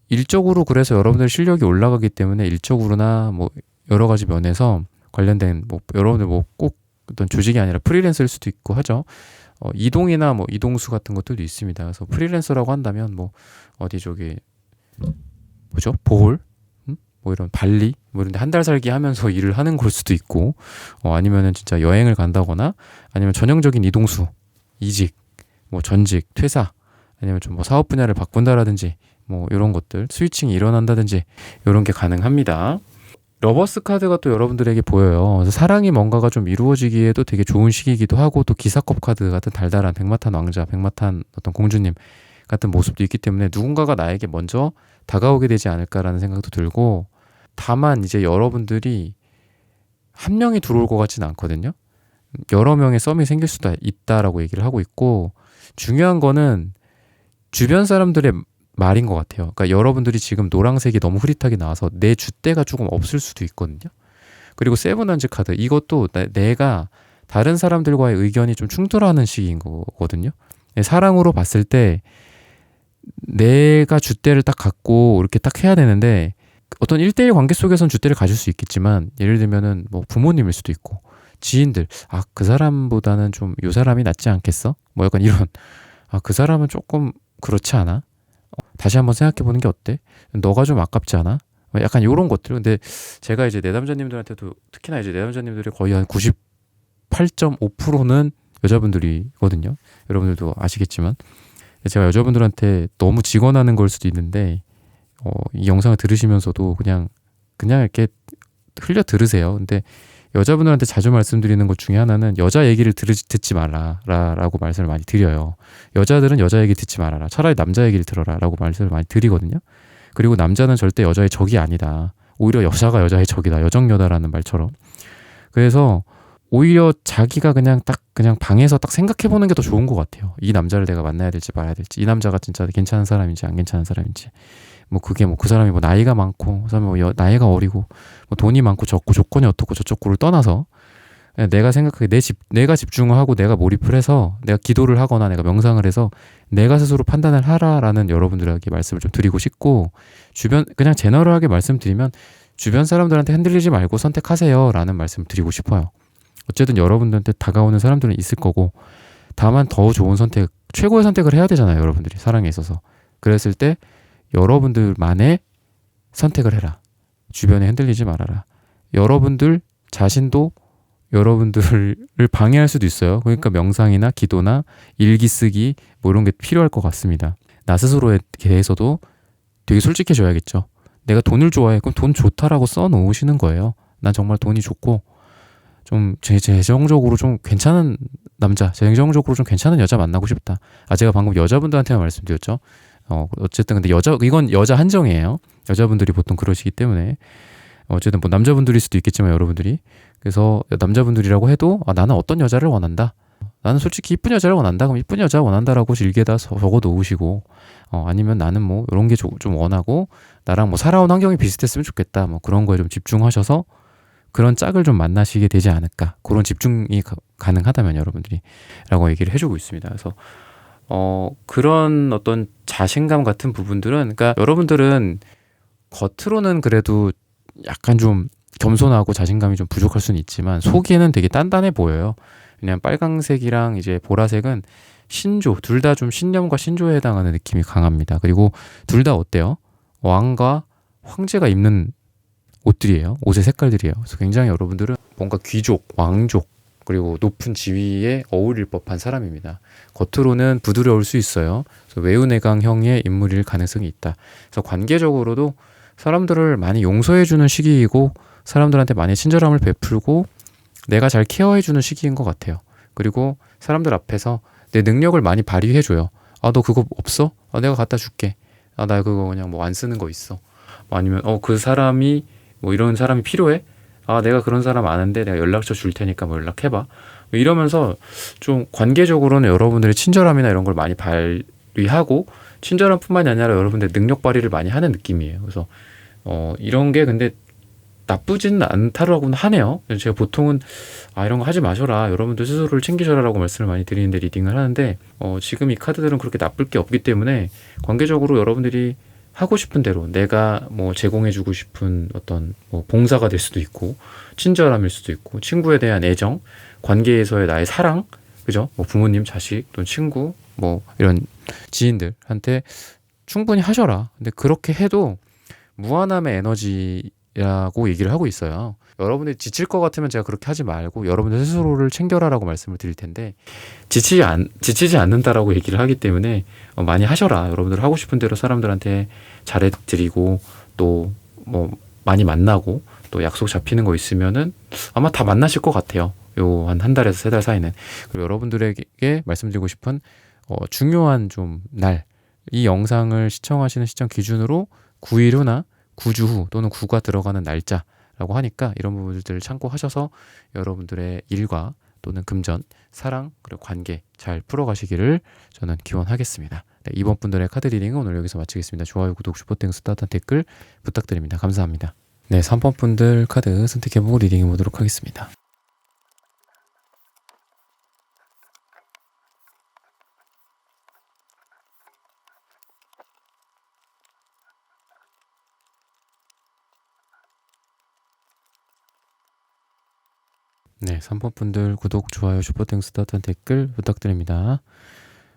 일적으로 그래서 여러분들 실력이 올라가기 때문에 일적으로나 뭐 여러 가지 면에서 관련된 뭐 여러분들 뭐 꼭 어떤 조직이 아니라 프리랜서일 수도 있고 하죠. 이동이나 뭐 이동수 같은 것들도 있습니다. 그래서 프리랜서라고 한다면 뭐 어디 저기 뭐죠? 보홀? 뭐 이런 발리? 뭐 이런 데 한 달 살기 하면서 일을 하는 걸 수도 있고 아니면은 진짜 여행을 간다거나 아니면 전형적인 이동수, 이직, 뭐 전직, 퇴사 아니면 좀 뭐 사업 분야를 바꾼다라든지 뭐 이런 것들 스위칭이 일어난다든지 이런 게 가능합니다. 러버스 카드가 또 여러분들에게 보여요. 그래서 사랑이 뭔가가 좀 이루어지기에도 되게 좋은 시기이기도 하고 또 기사컵 카드 같은 달달한 백마탄 왕자, 백마탄 어떤 공주님 같은 모습도 있기 때문에 누군가가 나에게 먼저 다가오게 되지 않을까라는 생각도 들고 다만 이제 여러분들이 한 명이 들어올 것 같지는 않거든요. 여러 명의 썸이 생길 수도 있다라고 얘기를 하고 있고 중요한 거는 주변 사람들의 말인 것 같아요. 그러니까 여러분들이 지금 노란색이 너무 흐릿하게 나와서 내 줏대가 조금 없을 수도 있거든요. 그리고 세븐한즈 카드 이것도 내가 다른 사람들과의 의견이 좀 충돌하는 시기인 거거든요. 사랑으로 봤을 때 내가 줏대를 딱 갖고 이렇게 딱 해야 되는데 어떤 1대1 관계 속에서는 줏대를 가질 수 있겠지만 예를 들면은 뭐 부모님일 수도 있고 지인들 그 사람보다는 좀 요 사람이 낫지 않겠어? 뭐 약간 이런 그 사람은 조금 그렇지 않아? 다시 한번 생각해 보는 게 어때? 너가 좀 아깝지 않아? 약간 이런 것들. 근데 제가 이제 내담자님들한테도 특히나 이제 내담자님들이 거의 한 98.5%는 여자분들이거든요. 여러분들도 아시겠지만 제가 여자분들한테 너무 직언하는 걸 수도 있는데 이 영상을 들으시면서도 그냥 이렇게 흘려 들으세요. 근데 여자분들한테 자주 말씀드리는 것 중에 하나는 여자 얘기를 듣지 말라라고 말씀을 많이 드려요. 여자들은 여자 얘기 듣지 말아라. 차라리 남자 얘기를 들어라라고 말씀을 많이 드리거든요. 그리고 남자는 절대 여자의 적이 아니다. 오히려 여자가 여자의 적이다. 여정여다라는 말처럼. 그래서 오히려 자기가 그냥 방에서 딱 생각해 보는 게 더 좋은 것 같아요. 이 남자를 내가 만나야 될지 말아야 될지, 이 남자가 진짜 괜찮은 사람인지 안 괜찮은 사람인지. 뭐 그게 뭐 그 사람이 뭐 나이가 많고, 그 사람이 뭐 나이가 어리고, 뭐 돈이 많고 적고 조건이 어떻고 저쪽고를 떠나서 내가 생각하기에 내가 집중을 하고 내가 몰입을 해서 내가 기도를 하거나 내가 명상을 해서 내가 스스로 판단을 하라라는 여러분들에게 말씀을 좀 드리고 싶고, 그냥 제너럴하게 말씀드리면 주변 사람들한테 흔들리지 말고 선택하세요라는 말씀을 드리고 싶어요. 어쨌든 여러분들한테 다가오는 사람들은 있을 거고, 다만 더 좋은 선택, 최고의 선택을 해야 되잖아요, 여러분들이 사랑에 있어서. 그랬을 때 여러분들만의 선택을 해라. 주변에 흔들리지 말아라. 여러분들 자신도 여러분들을 방해할 수도 있어요. 그러니까 명상이나 기도나 일기 쓰기 뭐 이런 게 필요할 것 같습니다. 나 스스로에 대해서도 되게 솔직해져야겠죠. 내가 돈을 좋아해. 그럼 돈 좋다라고 써놓으시는 거예요. 난 정말 돈이 좋고 좀 재정적으로 좀 괜찮은 남자, 재정적으로 좀 괜찮은 여자 만나고 싶다. 제가 방금 여자분들한테만 말씀드렸죠. 어쨌든 근데 이건 여자 한정이에요. 여자분들이 보통 그러시기 때문에 어쨌든 뭐 남자분들일 수도 있겠지만 여러분들이 그래서 남자분들이라고 해도 나는 어떤 여자를 원한다. 나는 솔직히 이쁜 여자를 원한다. 그럼 이쁜 여자 원한다라고 일기에다 적어 놓으시고 아니면 나는 뭐 이런 게 좀 원하고 나랑 뭐 살아온 환경이 비슷했으면 좋겠다. 뭐 그런 거에 좀 집중하셔서 그런 짝을 좀 만나시게 되지 않을까. 그런 집중이 가능하다면 여러분들이 라고 얘기를 해주고 있습니다. 그래서 그런 어떤 자신감 같은 부분들은 그러니까 여러분들은 겉으로는 그래도 약간 좀 겸손하고 자신감이 좀 부족할 수는 있지만 속에는 되게 단단해 보여요. 왜냐면 빨강색이랑 이제 보라색은 신조, 둘 다 좀 신념과 신조에 해당하는 느낌이 강합니다. 그리고 둘 다 어때요? 왕과 황제가 입는 옷들이에요. 옷의 색깔들이에요. 그래서 굉장히 여러분들은 뭔가 귀족, 왕족, 그리고 높은 지위에 어울릴 법한 사람입니다. 겉으로는 부드러울 수 있어요. 그래서 외유내강형의 인물일 가능성이 있다. 그래서 관계적으로도 사람들을 많이 용서해주는 시기이고 사람들한테 많이 친절함을 베풀고 내가 잘 케어해주는 시기인 것 같아요. 그리고 사람들 앞에서 내 능력을 많이 발휘해줘요. 너 그거 없어? 내가 갖다 줄게. 나 그거 그냥 뭐 안 쓰는 거 있어. 아니면 그 사람이 뭐 이런 사람이 필요해? 내가 그런 사람 아는데 내가 연락처 줄 테니까 뭐 연락해봐. 이러면서 좀 관계적으로는 여러분들의 친절함이나 이런 걸 많이 발휘하고 친절함뿐만이 아니라 여러분들의 능력 발휘를 많이 하는 느낌이에요. 그래서 이런 게 근데 나쁘지는 않다라고는 하네요. 제가 보통은 이런 거 하지 마셔라. 여러분들 스스로를 챙기셔라라고 말씀을 많이 드리는데 리딩을 하는데 지금 이 카드들은 그렇게 나쁠 게 없기 때문에 관계적으로 여러분들이 하고 싶은 대로 내가 뭐 제공해주고 싶은 어떤 뭐 봉사가 될 수도 있고 친절함일 수도 있고 친구에 대한 애정, 관계에서의 나의 사랑, 그죠? 뭐 부모님, 자식 또는 친구, 뭐 이런 지인들한테 충분히 하셔라. 근데 그렇게 해도 무한함의 에너지라고 얘기를 하고 있어요. 여러분들이 지칠 것 같으면 제가 그렇게 하지 말고 여러분들 스스로를 챙겨라라고 말씀을 드릴 텐데 지치지 않는다라고 얘기를 하기 때문에 많이 하셔라. 여러분들 하고 싶은 대로 사람들한테 잘해드리고 또 뭐 많이 만나고 또 약속 잡히는 거 있으면은 아마 다 만나실 것 같아요. 요 한 달에서 3달 사이는. 그리고 여러분들에게 말씀드리고 싶은 중요한 좀 날, 이 영상을 시청하시는 시청 기준으로 9일 후나 9주 후 또는 9가 들어가는 날짜라고 하니까 이런 부분들을 참고하셔서 여러분들의 일과 또는 금전, 사랑, 그리고 관계 잘 풀어가시기를 저는 기원하겠습니다. 네, 이번 분들의 카드 리딩은 오늘 여기서 마치겠습니다. 좋아요, 구독, 슈퍼땡스, 따뜻한 댓글 부탁드립니다. 감사합니다. 네, 3번 분들 카드 선택해보고 리딩해보도록 하겠습니다. 네, 3번 분들 구독, 좋아요, 슈퍼땡스, 따뜻한 댓글 부탁드립니다.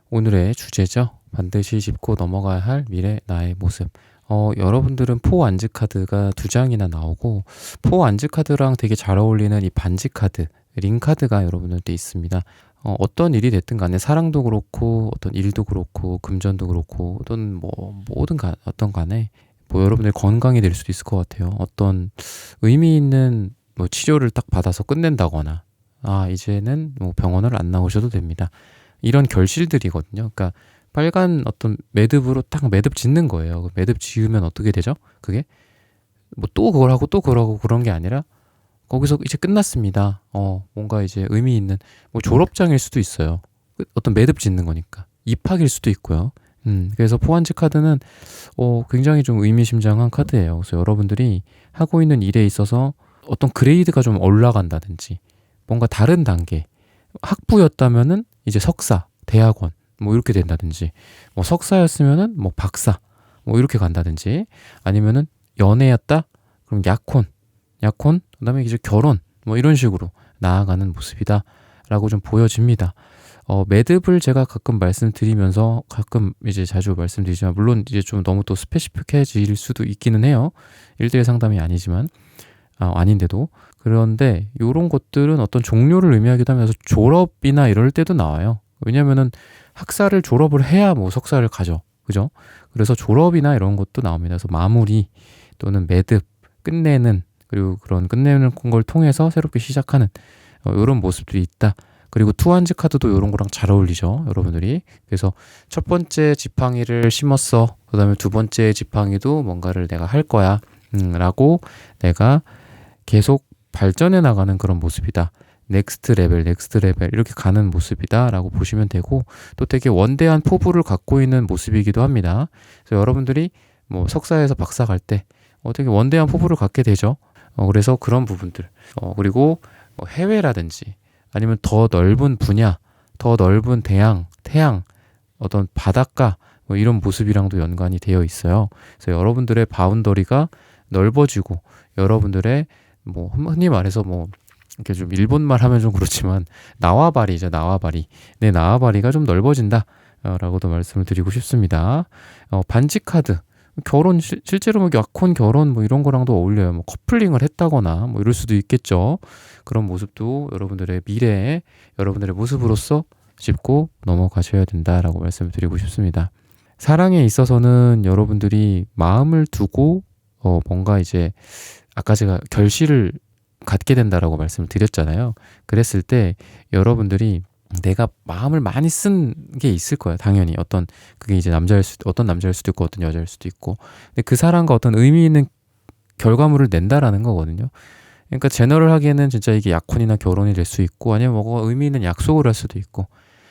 오늘의 주제죠. 반드시 짚고 넘어가야 할 미래 나의 모습. 여러분들은 포 안지 카드가 2장이나 나오고, 포 안지 카드랑 되게 잘 어울리는 이 반지 카드, 링 카드가 여러분들한테 있습니다. 어떤 일이 됐든 간에 사랑도 그렇고 어떤 일도 그렇고 금전도 그렇고 또는 뭐 어떤 간에 뭐 여러분들 건강이 될 수도 있을 것 같아요. 어떤 의미 있는 뭐 치료를 딱 받아서 끝낸다거나, 이제는 뭐 병원을 안 나오셔도 됩니다. 이런 결실들이거든요. 그러니까 빨간 어떤 매듭으로 딱 매듭 짓는 거예요. 매듭 지으면 어떻게 되죠? 그게 뭐 또 그걸 하고 또 그걸 하고 그런 게 아니라 거기서 이제 끝났습니다. 뭔가 이제 의미 있는 뭐 졸업장일 수도 있어요. 어떤 매듭 짓는 거니까. 입학일 수도 있고요. 그래서 포환지 카드는 굉장히 좀 의미심장한 카드예요. 그래서 여러분들이 하고 있는 일에 있어서 어떤 그레이드가 좀 올라간다든지 뭔가 다른 단계, 학부였다면은 이제 석사, 대학원 뭐 이렇게 된다든지, 뭐 석사였으면은 뭐 박사 뭐 이렇게 간다든지, 아니면은 연애였다 그럼 약혼 그다음에 이제 결혼 뭐 이런 식으로 나아가는 모습이다 라고 좀 보여집니다. 매듭을 제가 가끔 말씀드리면서 가끔 이제 자주 말씀드리지만, 물론 이제 좀 너무 또 스페시픽해질 수도 있기는 해요. 1대1 상담이 아니지만 아닌데도. 그런데 이런 것들은 어떤 종료를 의미하기도 하면서 졸업이나 이럴 때도 나와요. 왜냐면은 학사를 졸업을 해야 뭐 석사를 가죠. 그죠? 그래서 졸업이나 이런 것도 나옵니다. 그래서 마무리 또는 매듭, 끝내는, 그리고 그런 끝내는 걸 통해서 새롭게 시작하는 이런 모습들이 있다. 그리고 투한지 카드도 이런 거랑 잘 어울리죠, 여러분들이. 그래서 첫 번째 지팡이를 심었어. 그 다음에 두 번째 지팡이도 뭔가를 내가 할 거야. 라고 내가 계속 발전해 나가는 그런 모습이다. 넥스트 레벨 이렇게 가는 모습이다 라고 보시면 되고, 또 되게 원대한 포부를 갖고 있는 모습이기도 합니다. 그래서 여러분들이 뭐 석사에서 박사 갈 때 되게 원대한 포부를 갖게 되죠. 그래서 그런 부분들, 그리고 해외라든지 아니면 더 넓은 분야, 더 넓은 태양, 어떤 바닷가 뭐 이런 모습이랑도 연관이 되어 있어요. 그래서 여러분들의 바운더리가 넓어지고, 여러분들의 뭐 흔히 말해서 뭐 이렇게 좀 일본말 하면 좀 그렇지만 나와바리죠. 내 나와바리가 좀 넓어진다 라고도 말씀을 드리고 싶습니다. 반지 카드, 결혼, 실제로 뭐 약혼 결혼 뭐 이런 거랑도 어울려요. 뭐 커플링을 했다거나 뭐 이럴 수도 있겠죠. 그런 모습도 여러분들의 미래에 여러분들의 모습으로서 짚고 넘어가셔야 된다라고 말씀을 드리고 싶습니다. 사랑에 있어서는 여러분들이 마음을 두고 뭔가 이제 아까 제가 결실을 갖게 된다라고 말씀을 드렸잖아요. 그랬을 때 여러분들이 내가 마음을 많이 쓴 게 있을 거예요. 당연히 그게 이제 어떤 남자일 수도 있고 어떤 여자일 수도 있고, 근데 그 사람과 어떤 의미 있는 결과물을 낸다라는 거거든요. 그러니까 제너럴하기에는 진짜 이게 약혼이나 결혼이 될 수 있고, 아니면 뭐 의미 있는 약속을 할 수도 있고,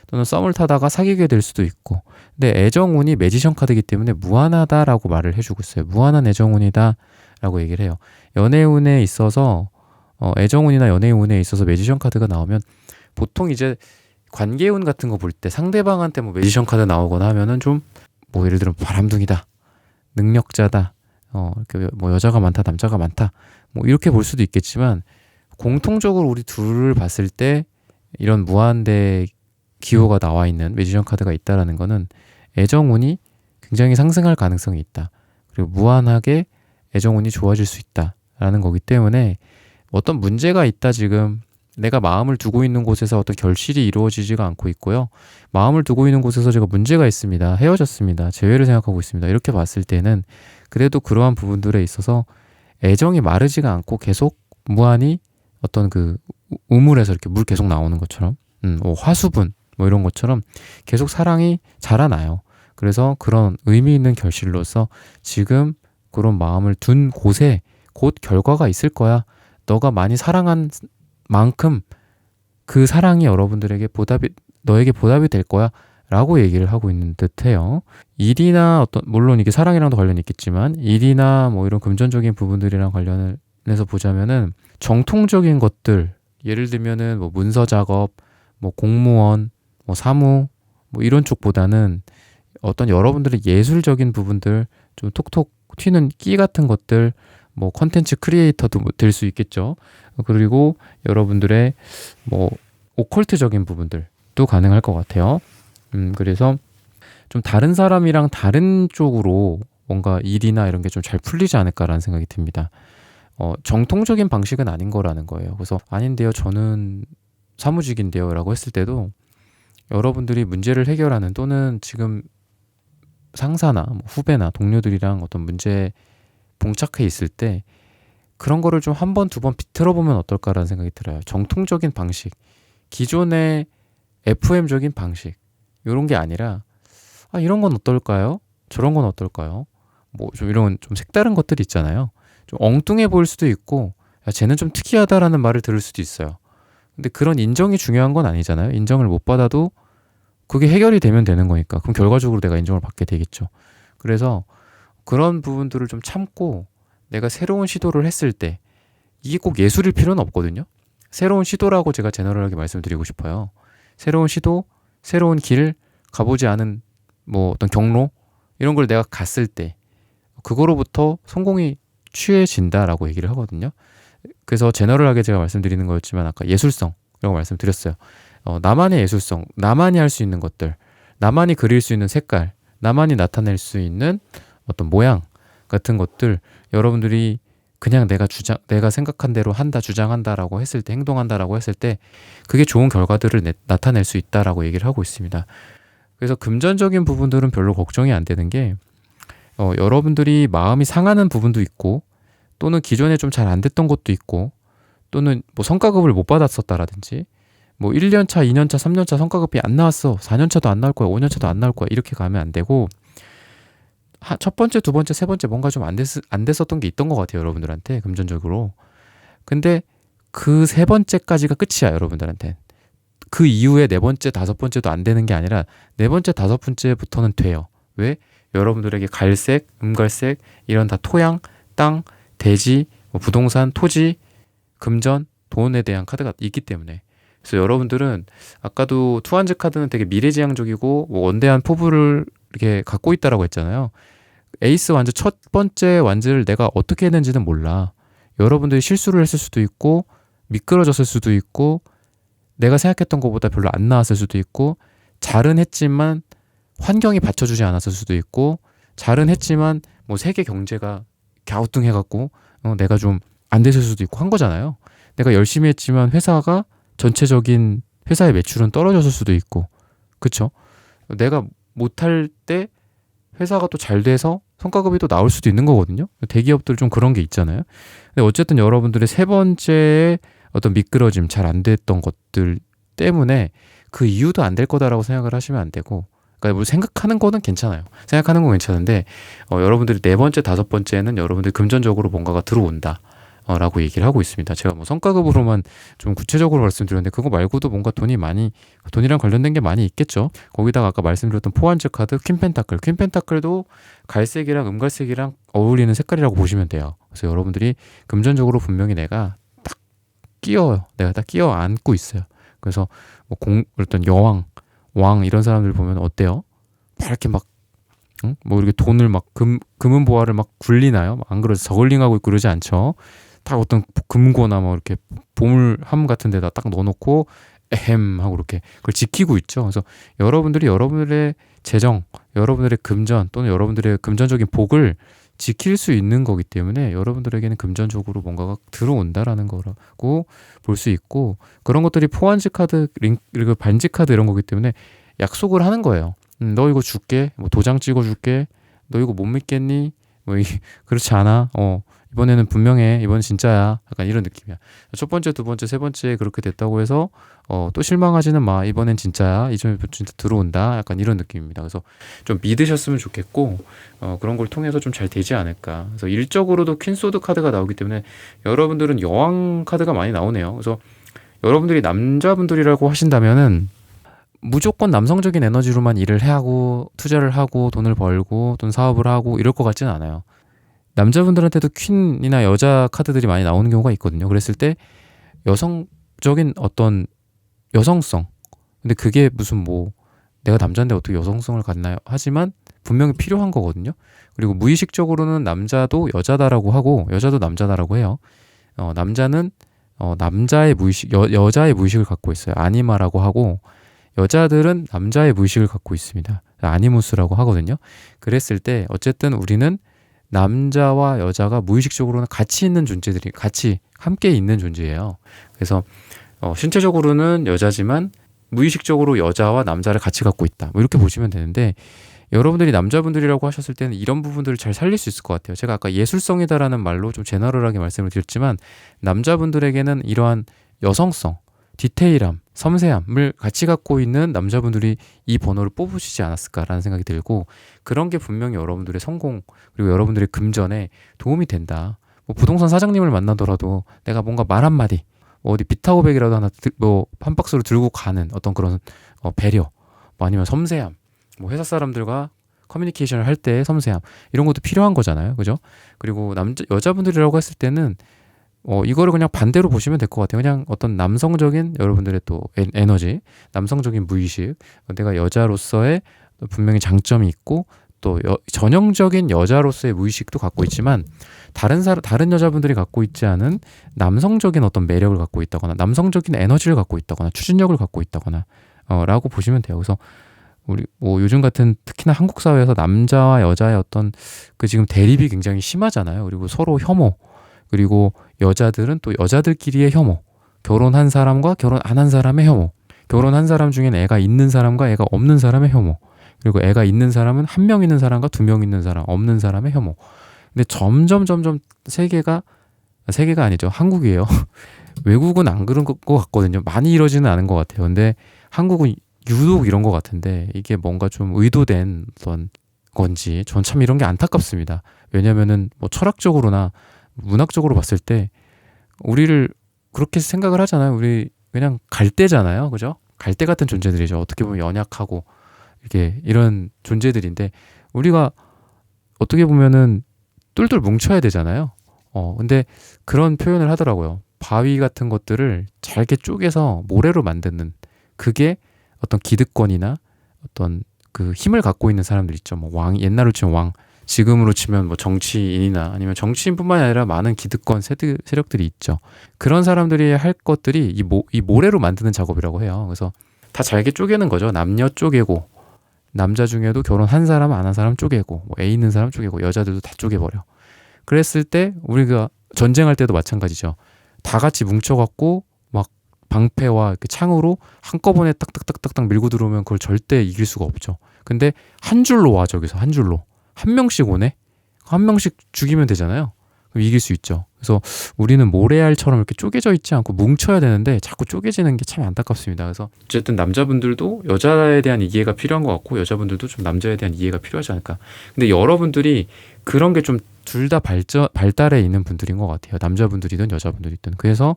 또는 썸을 타다가 사귀게 될 수도 있고. 근데 애정운이 매지션 카드이기 때문에 무한하다라고 말을 해주고 있어요. 무한한 애정운이다 라고 얘기를 해요. 연애운에 있어서 애정운이나 연애운에 있어서 매지션 카드가 나오면 보통 이제 관계운 같은 거 볼 때 상대방한테 뭐 매지션 카드 나오거나 하면은 좀 뭐 예를 들면 바람둥이다, 능력자다, 이렇게 뭐 여자가 많다, 남자가 많다, 뭐 이렇게 볼 수도 있겠지만, 공통적으로 우리 둘을 봤을 때 이런 무한대 기호가 나와 있는 매지션 카드가 있다라는 거는 애정운이 굉장히 상승할 가능성이 있다. 그리고 무한하게 애정운이 좋아질 수 있다라는 거기 때문에, 어떤 문제가 있다, 지금 내가 마음을 두고 있는 곳에서 어떤 결실이 이루어지지가 않고 있고요. 마음을 두고 있는 곳에서 제가 문제가 있습니다. 헤어졌습니다. 재회를 생각하고 있습니다. 이렇게 봤을 때는 그래도 그러한 부분들에 있어서 애정이 마르지가 않고 계속 무한히 어떤 그 우물에서 이렇게 물 계속 나오는 것처럼, 화수분 뭐 이런 것처럼 계속 사랑이 자라나요. 그래서 그런 의미 있는 결실로서 지금 그런 마음을 둔 곳에 곧 결과가 있을 거야. 너가 많이 사랑한 만큼 그 사랑이 너에게 보답이 될 거야 라고 얘기를 하고 있는 듯해요. 일이나 물론 이게 사랑이랑도 관련이 있겠지만 일이나 뭐 이런 금전적인 부분들이랑 관련해서 보자면은 정통적인 것들, 예를 들면은 뭐 문서 작업, 뭐 공무원, 뭐 사무, 뭐 이런 쪽보다는 어떤 여러분들의 예술적인 부분들, 좀 톡톡 튀는 끼 같은 것들, 뭐 컨텐츠 크리에이터도 될 수 있겠죠. 그리고 여러분들의 뭐 오컬트적인 부분들도 가능할 것 같아요. 그래서 좀 다른 사람이랑 다른 쪽으로 뭔가 일이나 이런 게 좀 잘 풀리지 않을까라는 생각이 듭니다. 정통적인 방식은 아닌 거라는 거예요. 그래서 아닌데요, 저는 사무직인데요 라고 했을 때도 여러분들이 문제를 해결하는, 또는 지금 상사나 뭐 후배나 동료들이랑 어떤 문제에 봉착해 있을 때 그런 거를 좀 한 번, 두 번 비틀어 보면 어떨까라는 생각이 들어요. 정통적인 방식, 기존의 FM적인 방식, 이런 게 아니라 이런 건 어떨까요? 저런 건 어떨까요? 뭐 좀 이런 좀 색다른 것들이 있잖아요. 좀 엉뚱해 보일 수도 있고, 야, 쟤는 좀 특이하다라는 말을 들을 수도 있어요. 근데 그런 인정이 중요한 건 아니잖아요. 인정을 못 받아도 그게 해결이 되면 되는 거니까. 그럼 결과적으로 내가 인정을 받게 되겠죠. 그래서 그런 부분들을 좀 참고 내가 새로운 시도를 했을 때, 이게 꼭 예술일 필요는 없거든요. 새로운 시도라고 제가 제너럴하게 말씀드리고 싶어요. 새로운 시도, 새로운 길, 가보지 않은 뭐 어떤 경로, 이런 걸 내가 갔을 때 그거로부터 성공이 취해진다라고 얘기를 하거든요. 그래서 제너럴하게 제가 말씀드리는 거였지만 아까 예술성이라고 말씀드렸어요. 나만의 예술성, 나만이 할 수 있는 것들, 나만이 그릴 수 있는 색깔, 나만이 나타낼 수 있는 어떤 모양 같은 것들, 여러분들이 그냥 내가 생각한 대로 한다, 주장한다라고 했을 때, 행동한다라고 했을 때 그게 좋은 결과들을 나타낼 수 있다라고 얘기를 하고 있습니다. 그래서 금전적인 부분들은 별로 걱정이 안 되는 게, 여러분들이 마음이 상하는 부분도 있고, 또는 기존에 좀 잘 안 됐던 것도 있고, 또는 뭐 성과급을 못 받았었다라든지, 뭐 1년차, 2년차, 3년차 성과급이 안 나왔어, 4년차도 안 나올 거야, 5년차도 안 나올 거야, 이렇게 가면 안 되고, 첫 번째, 두 번째, 세 번째 뭔가 좀 안 됐었던 게 있던 것 같아요, 여러분들한테 금전적으로. 근데 그 세 번째까지가 끝이야, 여러분들한테. 그 이후에 네 번째, 다섯 번째도 안 되는 게 아니라 네 번째, 다섯 번째부터는 돼요. 왜? 여러분들에게 갈색, 음갈색, 이런 다 토양, 땅, 대지, 뭐 부동산, 토지, 금전, 돈에 대한 카드가 있기 때문에. 그래서 여러분들은 아까도 투한즈 카드는 되게 미래지향적이고 뭐 원대한 포부를 이렇게 갖고 있다라고 했잖아요. 에이스 완즈, 첫 번째 완즈를 내가 어떻게 했는지는 몰라. 여러분들이 실수를 했을 수도 있고, 미끄러졌을 수도 있고, 내가 생각했던 것보다 별로 안 나왔을 수도 있고, 잘은 했지만 환경이 받쳐주지 않았을 수도 있고, 잘은 했지만 뭐 세계 경제가 갸우뚱해갖고 내가 좀 안 됐을 수도 있고 한 거잖아요. 내가 열심히 했지만 회사가 전체적인 회사의 매출은 떨어졌을 수도 있고, 그쵸? 내가 못할 때 회사가 또 잘 돼서 성과급이 또 나올 수도 있는 거거든요. 대기업들 좀 그런 게 있잖아요. 근데 어쨌든 여러분들의 세 번째의 어떤 미끄러짐, 잘 안 됐던 것들 때문에 그 이유도 안 될 거다라고 생각을 하시면 안 되고, 그러니까 뭐 생각하는 거는 괜찮아요. 생각하는 건 괜찮은데, 여러분들이 네 번째, 다섯 번째는 여러분들이 금전적으로 뭔가가 들어온다. 라고 얘기를 하고 있습니다. 제가 뭐 성과급으로만 좀 구체적으로 말씀드렸는데 그거 말고도 뭔가 돈이랑 관련된 게 많이 있겠죠. 거기다가 아까 말씀드렸던 포환즈 카드 퀸펜타클도 갈색이랑 음갈색이랑 어울리는 색깔이라고 보시면 돼요. 그래서 여러분들이 금전적으로 분명히 내가 딱 끼어 안고 있어요. 그래서 뭐 어떤 여왕, 왕 이런 사람들 보면 어때요? 막 이렇게 막 뭐 이렇게 돈을 막 금은 보화를 막 굴리나요? 안 그러죠. 저글링하고 그러지 않죠. 딱 어떤 금고나 뭐 이렇게 보물함 같은 데다 딱 넣어놓고 에헴 하고 이렇게 그걸 지키고 있죠. 그래서 여러분들이 여러분들의 재정, 여러분들의 금전 또는 여러분들의 금전적인 복을 지킬 수 있는 거기 때문에 여러분들에게는 금전적으로 뭔가가 들어온다라는 거라고 볼 수 있고, 그런 것들이 포환지 카드, 그리고 반지 카드 이런 거기 때문에 약속을 하는 거예요. 너 이거 줄게, 뭐 도장 찍어줄게, 너 이거 못 믿겠니? 뭐 그렇지 않아. 이번에는 분명해. 이번엔 진짜야. 약간 이런 느낌이야. 첫 번째, 두 번째, 세 번째 그렇게 됐다고 해서 또 실망하지는 마. 이번엔 진짜야. 이번엔 진짜 들어온다. 약간 이런 느낌입니다. 그래서 좀 믿으셨으면 좋겠고, 그런 걸 통해서 좀 잘 되지 않을까. 그래서 일적으로도 퀸소드 카드가 나오기 때문에 여러분들은 여왕 카드가 많이 나오네요. 그래서 여러분들이 남자분들이라고 하신다면은 무조건 남성적인 에너지로만 일을 해야 하고 투자를 하고 돈을 벌고 돈 사업을 하고 이럴 것 같지는 않아요. 남자분들한테도 퀸이나 여자 카드들이 많이 나오는 경우가 있거든요. 그랬을 때 여성적인 어떤 여성성, 근데 그게 무슨 뭐 내가 남자인데 어떻게 여성성을 갖나요? 하지만 분명히 필요한 거거든요. 그리고 무의식적으로는 남자도 여자다라고 하고 여자도 남자다라고 해요. 남자는 남자의 무의식, 여자의 무의식을 갖고 있어요. 아니마라고 하고 여자들은 남자의 무의식을 갖고 있습니다. 아니무스라고 하거든요. 그랬을 때 어쨌든 우리는 남자와 여자가 무의식적으로는 같이 있는 존재들이 같이 함께 있는 존재예요. 그래서 신체적으로는 여자지만 무의식적으로 여자와 남자를 같이 갖고 있다. 뭐 이렇게 보시면 되는데 여러분들이 남자분들이라고 하셨을 때는 이런 부분들을 잘 살릴 수 있을 것 같아요. 제가 아까 예술성이다라는 말로 좀 제너럴하게 말씀을 드렸지만 남자분들에게는 이러한 여성성, 디테일함, 섬세함을 같이 갖고 있는 남자분들이 이 번호를 뽑으시지 않았을까라는 생각이 들고 그런 게 분명히 여러분들의 성공 그리고 여러분들의 금전에 도움이 된다. 뭐 부동산 사장님을 만나더라도 내가 뭔가 말 한마디 뭐 어디 비타오백이라도 하나 뭐 한 박스로 들고 가는 어떤 그런 배려 뭐 아니면 섬세함 뭐 회사 사람들과 커뮤니케이션을 할 때 섬세함 이런 것도 필요한 거잖아요. 그죠? 그리고 여자분들이라고 했을 때는 이거를 그냥 반대로 보시면 될 것 같아요. 그냥 어떤 남성적인 여러분들의 또 에너지, 남성적인 무의식, 내가 여자로서의 분명히 장점이 있고 또 전형적인 여자로서의 무의식도 갖고 있지만 다른 여자분들이 갖고 있지 않은 남성적인 어떤 매력을 갖고 있다거나 남성적인 에너지를 갖고 있다거나 추진력을 갖고 있다거나 라고 보시면 돼요. 그래서 우리 뭐 요즘 같은 특히나 한국 사회에서 남자와 여자의 어떤 그 지금 대립이 굉장히 심하잖아요. 그리고 서로 혐오 그리고 여자들은 또 여자들끼리의 혐오, 결혼한 사람과 결혼 안 한 사람의 혐오, 결혼한 사람 중에는 애가 있는 사람과 애가 없는 사람의 혐오, 그리고 애가 있는 사람은 한 명 있는 사람과 두 명 있는 사람, 없는 사람의 혐오. 근데 점점 세계가 아니죠. 한국이에요. 외국은 안 그런 것 같거든요. 많이 이러지는 않은 것 같아요. 근데 한국은 유독 이런 것 같은데 이게 뭔가 좀 의도된 어떤 건지 전 참 이런 게 안타깝습니다. 왜냐면은 뭐 철학적으로나 문학적으로 봤을 때 우리를 그렇게 생각을 하잖아요. 우리 그냥 갈대잖아요. 그죠? 갈대 같은 존재들이죠. 어떻게 보면 연약하고 이렇게 이런 존재들인데 우리가 어떻게 보면은 똘똘 뭉쳐야 되잖아요. 근데 그런 표현을 하더라고요. 바위 같은 것들을 잘게 쪼개서 모래로 만드는 그게 어떤 기득권이나 어떤 그 힘을 갖고 있는 사람들 있죠. 뭐 왕, 옛날로 치면 왕, 지금으로 치면 뭐 정치인이나 아니면 정치인뿐만이 아니라 많은 기득권 세력들이 있죠. 그런 사람들이 할 것들이 이 모래로 만드는 작업이라고 해요. 그래서 다 잘게 쪼개는 거죠. 남녀 쪼개고 남자 중에도 결혼한 사람 안 한 사람 쪼개고 뭐 애 있는 사람 쪼개고 여자들도 다 쪼개버려. 그랬을 때 우리가 전쟁할 때도 마찬가지죠. 다 같이 뭉쳐갖고 막 방패와 이렇게 창으로 한꺼번에 딱딱딱딱딱 밀고 들어오면 그걸 절대 이길 수가 없죠. 근데 한 줄로 와 저기서 한 줄로 한 명씩 오네. 한 명씩 죽이면 되잖아요. 그럼 이길 수 있죠. 그래서 우리는 모래알처럼 이렇게 쪼개져 있지 않고 뭉쳐야 되는데 자꾸 쪼개지는 게 참 안타깝습니다. 그래서 어쨌든 남자분들도 여자에 대한 이해가 필요한 것 같고 여자분들도 좀 남자에 대한 이해가 필요하지 않을까. 근데 여러분들이 그런 게 좀 둘 다 발달해 있는 분들인 것 같아요. 남자분들이든 여자분들이든. 그래서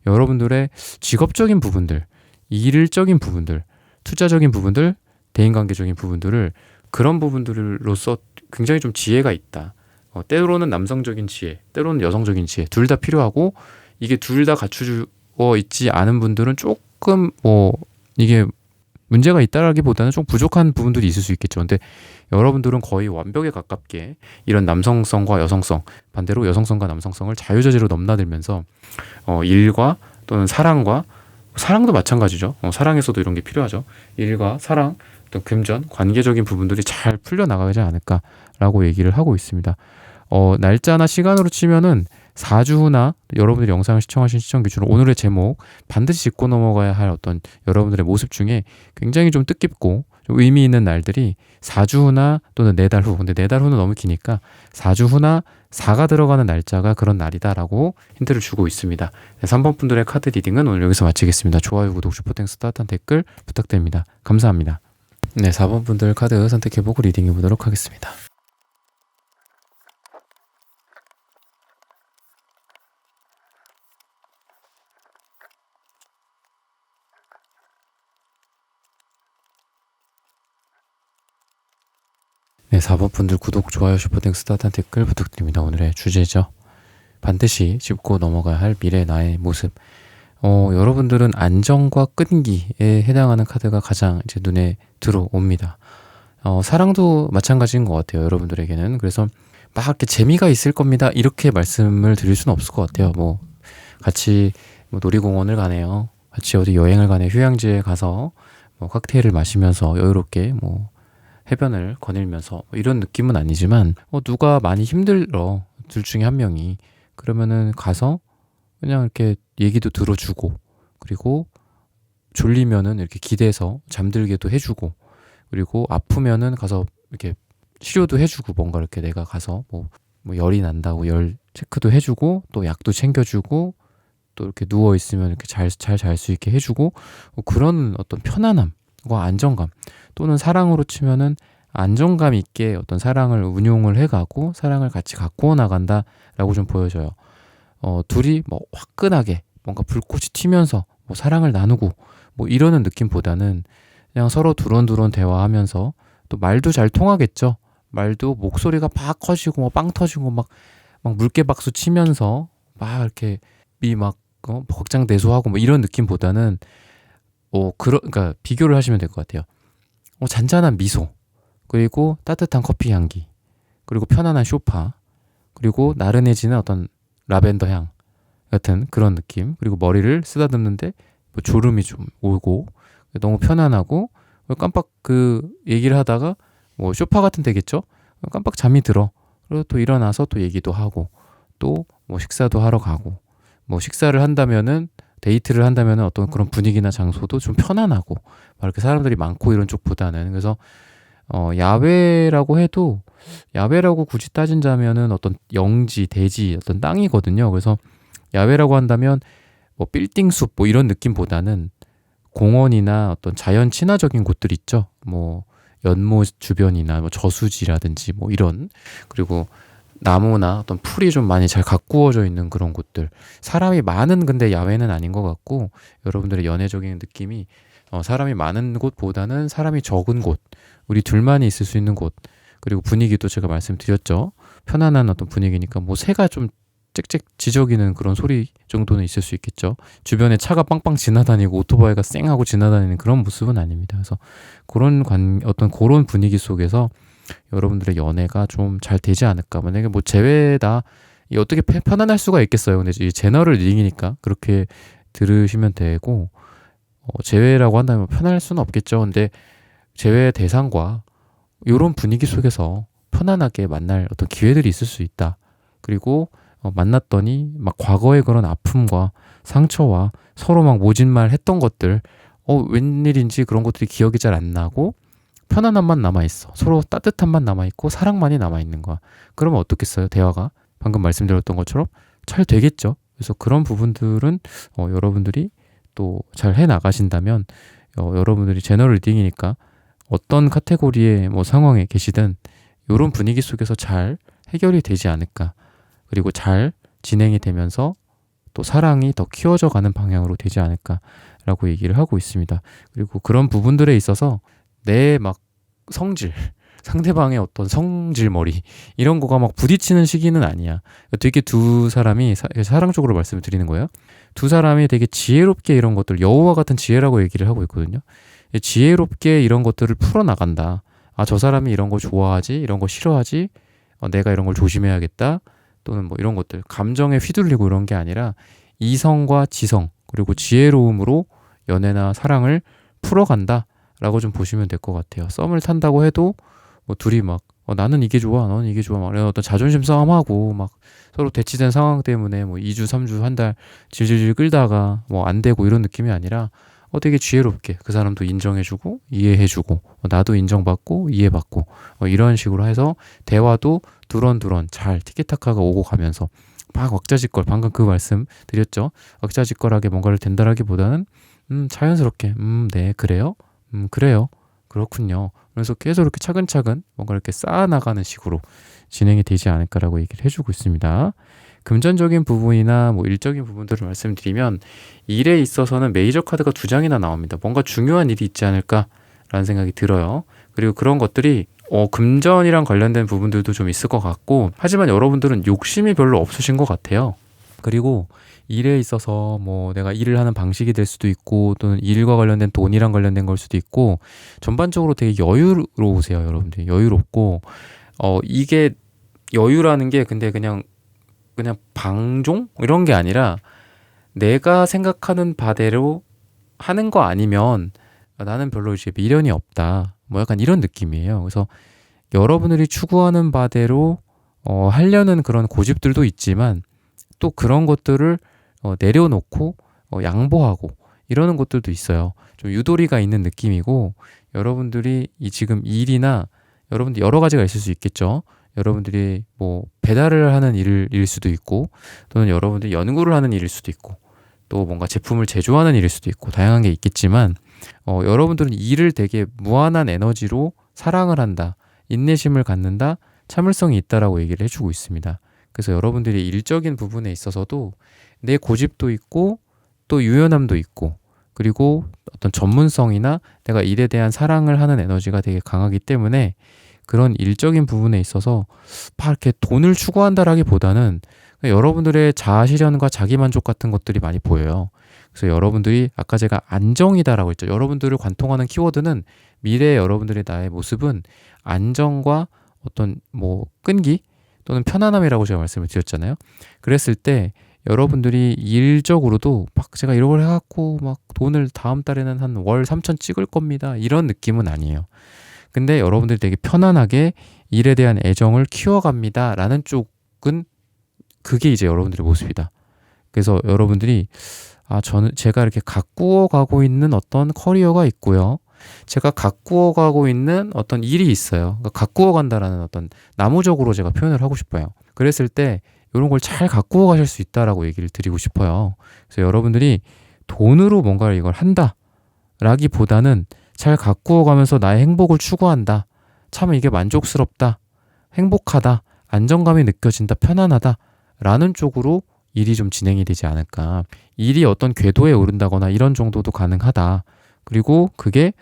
여러분들의 직업적인 부분들, 일적인 부분들, 투자적인 부분들, 대인관계적인 부분들을 그런 부분들로서 굉장히 좀 지혜가 있다. 때로는 남성적인 지혜, 때로는 여성적인 지혜, 둘 다 필요하고 이게 둘 다 갖추어 있지 않은 분들은 조금 이게 문제가 있다라기보다는 좀 부족한 부분들이 있을 수 있겠죠. 근데 여러분들은 거의 완벽에 가깝게 이런 남성성과 여성성, 반대로 여성성과 남성성을 자유자재로 넘나들면서 일과 또는 사랑도 마찬가지죠. 사랑에서도 이런 게 필요하죠. 일과 사랑, 어떤 금전, 관계적인 부분들이 잘 풀려나가지 않을까라고 얘기를 하고 있습니다. 날짜나 시간으로 치면은 4주 후나 여러분들이 영상을 시청하신 시청 기준으로 오늘의 제목 반드시 짚고 넘어가야 할 어떤 여러분들의 모습 중에 굉장히 좀 뜻깊고 좀 의미 있는 날들이 4주 후나 또는 4달 후. 근데 4달 후는 너무 기니까 4주 후나 4가 들어가는 날짜가 그런 날이다라고 힌트를 주고 있습니다. 3번 분들의 카드 리딩은 오늘 여기서 마치겠습니다. 좋아요, 구독, 슈퍼땡스, 따뜻한 댓글 부탁드립니다. 감사합니다. 네, 4번 분들 카드 선택해보고 리딩해 보도록 하겠습니다. 네, 4번 분들 구독, 좋아요, 슈퍼땡 스타트 댓글 부탁드립니다. 오늘의 주제죠. 반드시 짚고 넘어가야 할 미래 나의 모습. 여러분들은 안정과 끈기에 해당하는 카드가 가장 이제 눈에 들어옵니다. 사랑도 마찬가지인 것 같아요. 여러분들에게는. 그래서 막 이렇게 재미가 있을 겁니다. 이렇게 말씀을 드릴 수는 없을 것 같아요. 뭐 같이 뭐 놀이공원을 가네요. 같이 어디 여행을 가네. 휴양지에 가서 뭐 칵테일을 마시면서 여유롭게 뭐 해변을 거닐면서 뭐 이런 느낌은 아니지만 누가 많이 힘들어 둘 중에 한 명이 그러면은 가서 그냥 이렇게 얘기도 들어주고 그리고 졸리면은 이렇게 기대서 잠들게도 해주고 그리고 아프면은 가서 이렇게 치료도 해주고 뭔가 이렇게 내가 가서 뭐 열이 난다고 열 체크도 해주고 또 약도 챙겨주고 또 이렇게 누워 있으면 이렇게 잘 잘 수 있게 해주고 그런 어떤 편안함과 안정감 또는 사랑으로 치면은 안정감 있게 어떤 사랑을 운용을 해가고 사랑을 같이 갖고 나간다라고 좀 보여져요. 둘이 뭐 화끈하게 뭔가 불꽃이 튀면서 뭐 사랑을 나누고 뭐 이러는 느낌보다는 그냥 서로 두런두런 대화하면서 또 말도 잘 통하겠죠. 말도 목소리가 막 커지고 뭐 빵 터지고 막 물개박수 치면서 막 이렇게 막 벅장대소하고 뭐 이런 느낌보다는 그러니까 비교를 하시면 될 것 같아요. 잔잔한 미소 그리고 따뜻한 커피 향기 그리고 편안한 소파 그리고 나른해지는 어떤 라벤더 향 같은 그런 느낌 그리고 머리를 쓰다듬는데 뭐 졸음이 좀 오고 너무 편안하고 깜빡 얘기를 하다가 뭐 소파 같은 데겠죠. 깜빡 잠이 들어. 그리고 또 일어나서 또 얘기도 하고 또 뭐 식사도 하러 가고 뭐 식사를 한다면은 데이트를 한다면은 어떤 그런 분위기나 장소도 좀 편안하고 막 이렇게 사람들이 많고 이런 쪽보다는 그래서 야외라고 해도 야외라고 굳이 따진다면은 어떤 영지, 대지, 어떤 땅이거든요. 그래서 야외라고 한다면 뭐 빌딩 숲 뭐 이런 느낌보다는 공원이나 어떤 자연 친화적인 곳들 있죠. 뭐 연못 주변이나 뭐 저수지라든지 뭐 이런 그리고 나무나 어떤 풀이 좀 많이 잘 가꾸어져 있는 그런 곳들 사람이 많은 근데 야외는 아닌 것 같고 여러분들의 연애적인 느낌이 사람이 많은 곳보다는 사람이 적은 곳 우리 둘만이 있을 수 있는 곳 그리고 분위기도 제가 말씀드렸죠. 편안한 어떤 분위기니까 뭐 새가 좀 짹짹 지저귀는 그런 소리 정도는 있을 수 있겠죠. 주변에 차가 빵빵 지나다니고 오토바이가 쌩하고 지나다니는 그런 모습은 아닙니다. 그래서 어떤 그런 분위기 속에서 여러분들의 연애가 좀 잘 되지 않을까. 만약에 뭐 제외다 어떻게 편안할 수가 있겠어요. 근데 이 제너럴 리딩이니까 그렇게 들으시면 되고 제외라고 한다면 편할 수는 없겠죠. 근데 제외 대상과 이런 분위기 속에서 편안하게 만날 어떤 기회들이 있을 수 있다. 그리고 만났더니 막 과거의 그런 아픔과 상처와 서로 막 모진말 했던 것들 웬일인지 그런 것들이 기억이 잘 안 나고 편안함만 남아있어. 서로 따뜻함만 남아있고 사랑만이 남아있는 거야. 그러면 어떻겠어요? 대화가 방금 말씀드렸던 것처럼 잘 되겠죠. 그래서 그런 부분들은 여러분들이 또 잘 해나가신다면 여러분들이 제너럴 리딩이니까 어떤 카테고리의 뭐 상황에 계시든 이런 분위기 속에서 잘 해결이 되지 않을까. 그리고 잘 진행이 되면서 또 사랑이 더 키워져 가는 방향으로 되지 않을까라고 얘기를 하고 있습니다. 그리고 그런 부분들에 있어서 내 막 성질, 상대방의 어떤 성질머리 이런 거가 막 부딪히는 시기는 아니야. 되게 두 사람이 사랑적으로 말씀을 드리는 거예요. 두 사람이 되게 지혜롭게 이런 것들 여우와 같은 지혜라고 얘기를 하고 있거든요. 지혜롭게 이런 것들을 풀어나간다. 저 사람이 이런 거 좋아하지, 이런 거 싫어하지, 내가 이런 걸 조심해야겠다. 또는 뭐 이런 것들 감정에 휘둘리고 이런 게 아니라 이성과 지성 그리고 지혜로움으로 연애나 사랑을 풀어간다 라고 좀 보시면 될 것 같아요. 썸을 탄다고 해도 뭐 둘이 막 나는 이게 좋아 너는 이게 좋아 막 이런 어떤 자존심 싸움하고 막 서로 대치된 상황 때문에 뭐 2주 3주 한 달 질질질 끌다가 뭐 안 되고 이런 느낌이 아니라 되게 지혜롭게 그 사람도 인정해주고 이해해주고 나도 인정받고 이해받고 이런 식으로 해서 대화도 두런두런 잘 티키타카가 오고 가면서 막 왁자지껄 방금 그 말씀 드렸죠. 왁자지껄하게 뭔가를 된다라기보다는 자연스럽게 네 그래요? 그래요. 그렇군요. 그래서 계속 이렇게 차근차근 뭔가 이렇게 쌓아나가는 식으로 진행이 되지 않을까라고 얘기를 해주고 있습니다. 금전적인 부분이나 뭐 일적인 부분들을 말씀드리면 일에 있어서는 메이저 카드가 2장이나 나옵니다. 뭔가 중요한 일이 있지 않을까라는 생각이 들어요. 그리고 그런 것들이 금전이랑 관련된 부분들도 좀 있을 것 같고, 하지만 여러분들은 욕심이 별로 없으신 것 같아요. 그리고 일에 있어서 뭐 내가 일을 하는 방식이 될 수도 있고, 또는 일과 관련된 돈이랑 관련된 걸 수도 있고, 전반적으로 되게 여유로우세요. 여러분들이 여유롭고, 이게 여유라는 게 근데 그냥 방종 이런 게 아니라, 내가 생각하는 바대로 하는 거 아니면 나는 별로 이제 미련이 없다, 뭐 약간 이런 느낌이에요. 그래서 여러분들이 추구하는 바대로 하려는 그런 고집들도 있지만, 또 그런 것들을 내려놓고 양보하고 이러는 것들도 있어요. 좀 유도리가 있는 느낌이고, 여러분들이 이 지금 일이나, 여러분들 여러 가지가 있을 수 있겠죠. 여러분들이 뭐 배달을 하는 일일 수도 있고, 또는 여러분들이 연구를 하는 일일 수도 있고, 또 뭔가 제품을 제조하는 일일 수도 있고, 다양한 게 있겠지만, 여러분들은 일을 되게 무한한 에너지로 사랑을 한다, 인내심을 갖는다, 참을성이 있다라고 얘기를 해주고 있습니다. 그래서 여러분들이 일적인 부분에 있어서도 내 고집도 있고, 또 유연함도 있고, 그리고 어떤 전문성이나 내가 일에 대한 사랑을 하는 에너지가 되게 강하기 때문에, 그런 일적인 부분에 있어서 막 이렇게 돈을 추구한다라기보다는 여러분들의 자아 실현과 자기 만족 같은 것들이 많이 보여요. 그래서 여러분들이 아까 제가 안정이다라고 했죠. 여러분들을 관통하는 키워드는, 미래의 여러분들의 나의 모습은 안정과 어떤 뭐 끈기 또는 편안함이라고 제가 말씀을 드렸잖아요. 그랬을 때 여러분들이 일적으로도 막 제가 이런 걸 해갖고 막 돈을 다음 달에는 한 월 3천 찍을 겁니다, 이런 느낌은 아니에요. 근데 여러분들이 되게 편안하게 일에 대한 애정을 키워갑니다 라는 쪽은, 그게 이제 여러분들의 모습이다. 그래서 여러분들이 제가 이렇게 가꾸어 가고 있는 어떤 커리어가 있고요, 제가 가꾸어 가고 있는 어떤 일이 있어요. 그러니까 가꾸어 간다라는 어떤 나무적으로 제가 표현을 하고 싶어요. 그랬을 때 이런 걸 잘 가꾸어 가실 수 있다라고 얘기를 드리고 싶어요. 그래서 여러분들이 돈으로 뭔가를 이걸 한다 라기보다는, 잘 가꾸어 가면서 나의 행복을 추구한다, 참 이게 만족스럽다, 행복하다, 안정감이 느껴진다, 편안하다 라는 쪽으로 일이 좀 진행이 되지 않을까. 일이 어떤 궤도에 오른다거나 이런 정도도 가능하다. 그리고 그게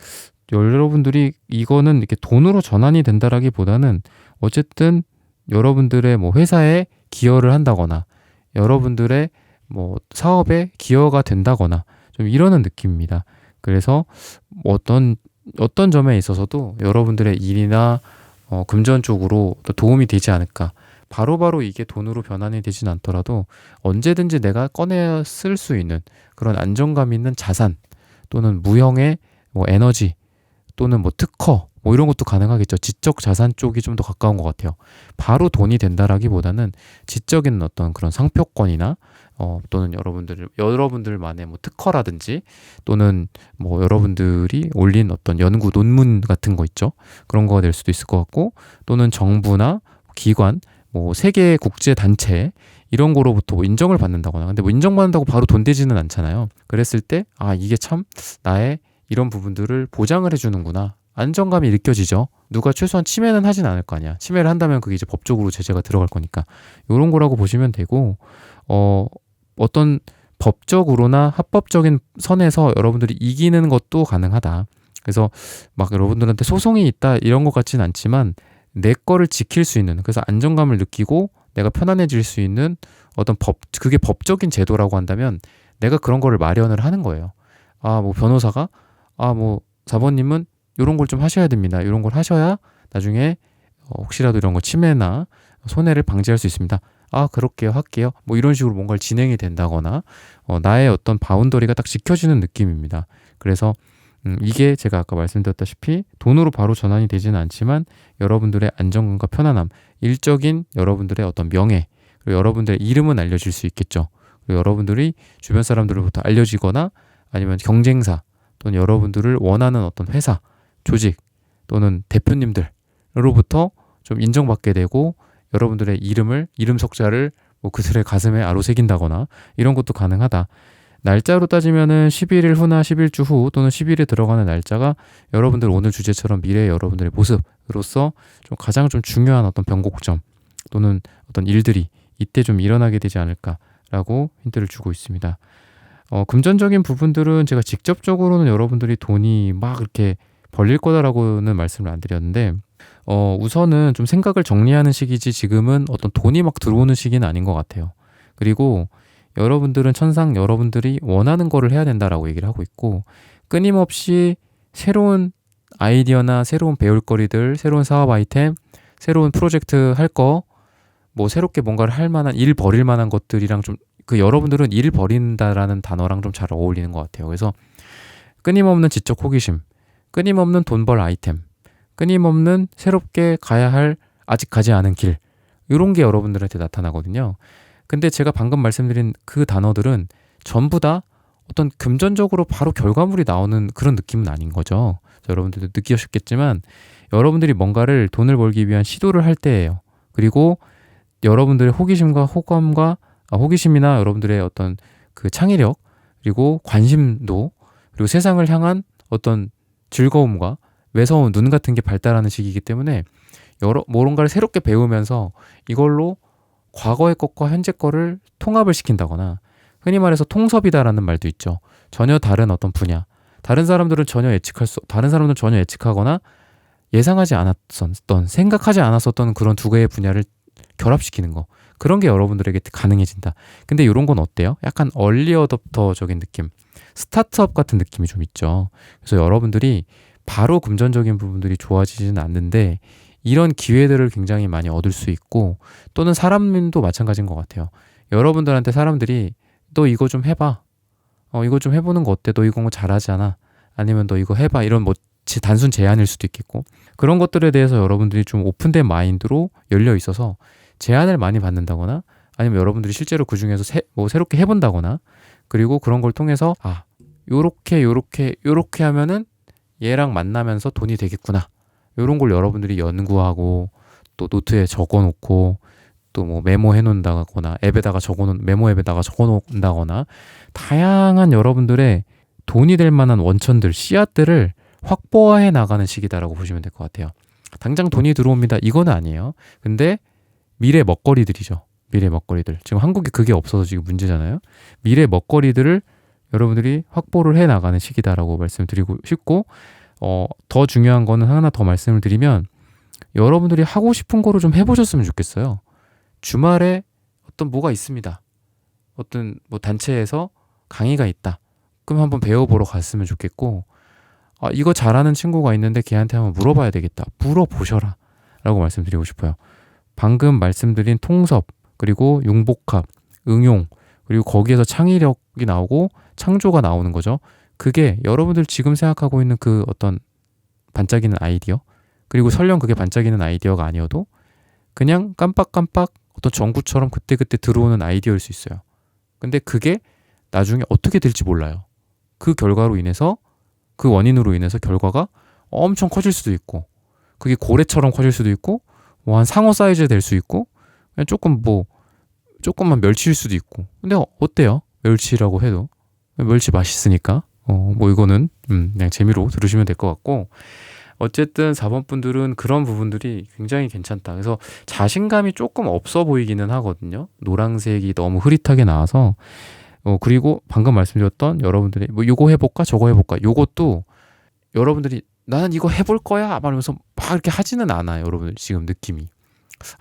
여러분들이 이거는 이렇게 돈으로 전환이 된다라기보다는, 어쨌든 여러분들의 뭐 회사에 기여를 한다거나, 여러분들의 뭐 사업에 기여가 된다거나, 좀 이러는 느낌입니다. 그래서 어떤 점에 있어서도 여러분들의 일이나 금전 쪽으로 또 도움이 되지 않을까. 바로바로 이게 돈으로 변환이 되진 않더라도 언제든지 내가 꺼내 쓸 수 있는 그런 안정감 있는 자산, 또는 무형의 뭐 에너지, 또는 뭐 특허, 뭐 이런 것도 가능하겠죠. 지적 자산 쪽이 좀 더 가까운 것 같아요. 바로 돈이 된다라기보다는 지적인 어떤 그런 상표권이나, 또는 여러분들만의 뭐 특허라든지, 또는 뭐 여러분들이 올린 어떤 연구 논문 같은 거 있죠. 그런 거가 될 수도 있을 것 같고, 또는 정부나 기관, 뭐 세계 국제 단체 이런 거로부터 뭐 인정을 받는다거나. 근데 뭐 인정받는다고 바로 돈 되지는 않잖아요. 그랬을 때 이게 참 나의 이런 부분들을 보장을 해주는구나, 안정감이 느껴지죠. 누가 최소한 침해는 하진 않을 거 아니야. 침해를 한다면 그게 이제 법적으로 제재가 들어갈 거니까, 이런 거라고 보시면 되고, 어떤 법적으로나 합법적인 선에서 여러분들이 이기는 것도 가능하다. 그래서 막 여러분들한테 소송이 있다 이런 것 같진 않지만, 내 거를 지킬 수 있는, 그래서 안정감을 느끼고 내가 편안해질 수 있는 어떤 그게 법적인 제도라고 한다면, 내가 그런 거를 마련을 하는 거예요. 뭐 변호사가 뭐 사모님은 이런 걸 좀 하셔야 됩니다, 이런 걸 하셔야 나중에 혹시라도 이런 거 침해나 손해를 방지할 수 있습니다. 그렇게요, 할게요. 뭐 이런 식으로 뭔가를 진행이 된다거나, 나의 어떤 바운더리가 딱 지켜지는 느낌입니다. 그래서 이게 제가 아까 말씀드렸다시피 돈으로 바로 전환이 되지는 않지만, 여러분들의 안정감과 편안함, 일적인 여러분들의 어떤 명예, 그리고 여러분들의 이름은 알려질 수 있겠죠. 그리고 여러분들이 주변 사람들로부터 알려지거나, 아니면 경쟁사, 또는 여러분들을 원하는 어떤 회사, 조직, 또는 대표님들로부터 좀 인정받게 되고, 여러분들의 이름 석자를 뭐 그들의 가슴에 아로새긴다거나, 이런 것도 가능하다. 날짜로 따지면은 11일 후나 11주 후, 또는 10일에 들어가는 날짜가 여러분들 오늘 주제처럼 미래의 여러분들의 모습으로서 좀 가장 좀 중요한 어떤 변곡점, 또는 어떤 일들이 이때 좀 일어나게 되지 않을까라고 힌트를 주고 있습니다. 금전적인 부분들은 제가 직접적으로는 여러분들이 돈이 막 이렇게 벌릴 거다라고는 말씀을 안 드렸는데, 우선은 좀 생각을 정리하는 시기지 지금은 어떤 돈이 막 들어오는 시기는 아닌 것 같아요. 그리고 여러분들은 천상 여러분들이 원하는 거를 해야 된다라고 얘기를 하고 있고 끊임없이 새로운 아이디어나 새로운 배울거리들, 새로운 사업 아이템, 새로운 프로젝트 할 거, 뭐 새롭게 뭔가를 할 만한 일 벌일 만한 것들이랑 좀 그 여러분들은 일 벌인다라는 단어랑 좀 잘 어울리는 것 같아요. 그래서 끊임없는 지적 호기심, 끊임없는 돈 벌 아이템, 끊임없는 새롭게 가야 할 아직 가지 않은 길, 이런 게 여러분들한테 나타나거든요. 근데 제가 방금 말씀드린 그 단어들은 전부 다 어떤 금전적으로 바로 결과물이 나오는 그런 느낌은 아닌 거죠. 여러분들도 느끼셨겠지만 여러분들이 뭔가를 돈을 벌기 위한 시도를 할 때예요. 그리고 여러분들의 호기심과 호기심이나 여러분들의 어떤 그 창의력, 그리고 관심도, 그리고 세상을 향한 어떤 즐거움과 매서운 눈 같은 게 발달하는 시기이기 때문에 뭔가를 새롭게 배우면서 이걸로 과거의 것과 현재 거를 통합을 시킨다거나, 흔히 말해서 통섭이다라는 말도 있죠. 전혀 다른 어떤 분야, 다른 사람들은 전혀 예측하거나 예상하지 않았던, 생각하지 않았었던 그런 두 개의 분야를 결합시키는 거, 그런 게 여러분들에게 가능해진다. 근데 이런 건 어때요? 약간 얼리 어댑터적인 느낌, 스타트업 같은 느낌이 좀 있죠. 그래서 여러분들이 바로 금전적인 부분들이 좋아지지는 않는데 이런 기회들을 굉장히 많이 얻을 수 있고, 또는 사람도 마찬가지인 것 같아요. 여러분들한테 사람들이 너 이거 좀 해봐, 이거 좀 해보는 거 어때? 너 이거 잘하지 않아? 아니면 너 이거 해봐, 이런 뭐 단순 제안일 수도 있겠고, 그런 것들에 대해서 여러분들이 좀 오픈된 마인드로 열려 있어서 제안을 많이 받는다거나, 아니면 여러분들이 실제로 그 중에서 새롭게 해본다거나, 그리고 그런 걸 통해서 요렇게 하면은 얘랑 만나면서 돈이 되겠구나, 요런 걸 여러분들이 연구하고 또 노트에 적어놓고 또 뭐 메모해 놓는다거나 메모 앱에다가 적어 놓는다거나, 다양한 여러분들의 돈이 될 만한 원천들, 씨앗들을 확보해 나가는 시기다라고 보시면 될 것 같아요. 당장 돈이 들어옵니다, 이건 아니에요. 근데 미래 먹거리들이죠. 미래 먹거리들. 지금 한국에 그게 없어서 지금 문제잖아요. 미래 먹거리들을 여러분들이 확보를 해 나가는 시기다라고 말씀드리고 싶고, 더 중요한 거는 하나 더 말씀을 드리면, 여러분들이 하고 싶은 거를 좀 해보셨으면 좋겠어요. 주말에 어떤 뭐가 있습니다. 어떤 뭐 단체에서 강의가 있다. 그럼 한번 배워보러 갔으면 좋겠고, 이거 잘하는 친구가 있는데 걔한테 한번 물어봐야 되겠다. 물어보셔라 라고 말씀드리고 싶어요. 방금 말씀드린 통섭, 그리고 융복합, 응용, 그리고 거기에서 창의력이 나오고 창조가 나오는 거죠. 그게 여러분들 지금 생각하고 있는 그 어떤 반짝이는 아이디어, 그리고 설령 그게 반짝이는 아이디어가 아니어도 그냥 깜빡깜빡 어떤 전구처럼 그때그때 들어오는 아이디어일 수 있어요. 근데 그게 나중에 어떻게 될지 몰라요. 그 결과로 인해서, 그 원인으로 인해서 결과가 엄청 커질 수도 있고, 그게 고래처럼 커질 수도 있고, 뭐 한 상어 사이즈 될 수 있고, 그냥 조금만 멸치일 수도 있고. 근데 어때요? 멸치라고 해도 멸치 맛있으니까 뭐 이거는 그냥 재미로 들으시면 될 것 같고, 어쨌든 4번 분들은 그런 부분들이 굉장히 괜찮다. 그래서 자신감이 조금 없어 보이기는 하거든요. 노란색이 너무 흐릿하게 나와서. 그리고 방금 말씀드렸던 여러분들이 뭐 이거 해볼까 저거 해볼까, 요것도 여러분들이 나는 이거 해볼 거야 말하면서 막 이렇게 하지는 않아요. 여러분들 지금 느낌이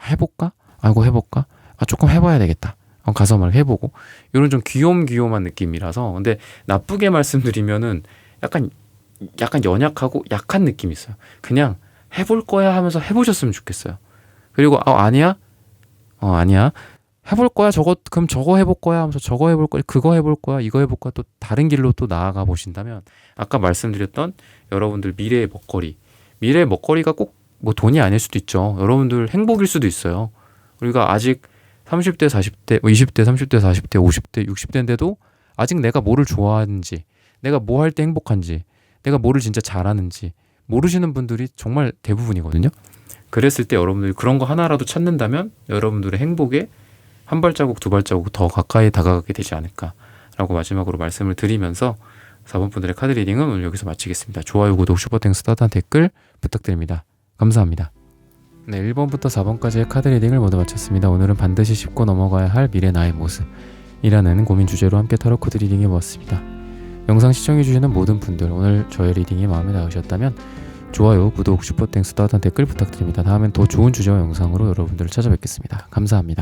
해볼까? 이거 해볼까? 조금 해봐야 되겠다. 가서 막 해보고, 이런 좀 귀욤한 느낌이라서. 근데 나쁘게 말씀드리면은 약간 연약하고 약한 느낌이 있어요. 그냥 해볼 거야 하면서 해보셨으면 좋겠어요. 그리고 아니야? 아니야. 해볼 거야. 그럼 저거 해볼 거야 하면서 저거 해볼 거야, 그거 해볼 거야, 이거 해볼 거야, 또 다른 길로 또 나아가 보신다면, 아까 말씀드렸던 여러분들 미래의 먹거리가 꼭 뭐 돈이 아닐 수도 있죠. 여러분들 행복일 수도 있어요. 우리가 아직 30대, 40대, 20대, 30대, 40대, 50대, 60대인데도 아직 내가 뭐를 좋아하는지, 내가 뭐 할 때 행복한지, 내가 뭐를 진짜 잘하는지 모르시는 분들이 정말 대부분이거든요. 그랬을 때 여러분들이 그런 거 하나라도 찾는다면 여러분들의 행복에 한 발자국 두 발자국 더 가까이 다가가게 되지 않을까라고 마지막으로 말씀을 드리면서 4번 분들의 카드 리딩은 오늘 여기서 마치겠습니다. 좋아요, 구독, 슈퍼땡스, 따뜻한 댓글 부탁드립니다. 감사합니다. 네, 1번부터 4번까지의 카드 리딩을 모두 마쳤습니다. 오늘은 반드시 짚고 넘어가야 할 미래 나의 모습이라는 고민 주제로 함께 타로 코드 리딩해 보았습니다. 영상 시청해주시는 모든 분들, 오늘 저의 리딩이 마음에 닿으셨다면 좋아요, 구독, 슈퍼땡스, 따뜻한 댓글 부탁드립니다. 다음엔 더 좋은 주제와 영상으로 여러분들을 찾아뵙겠습니다. 감사합니다.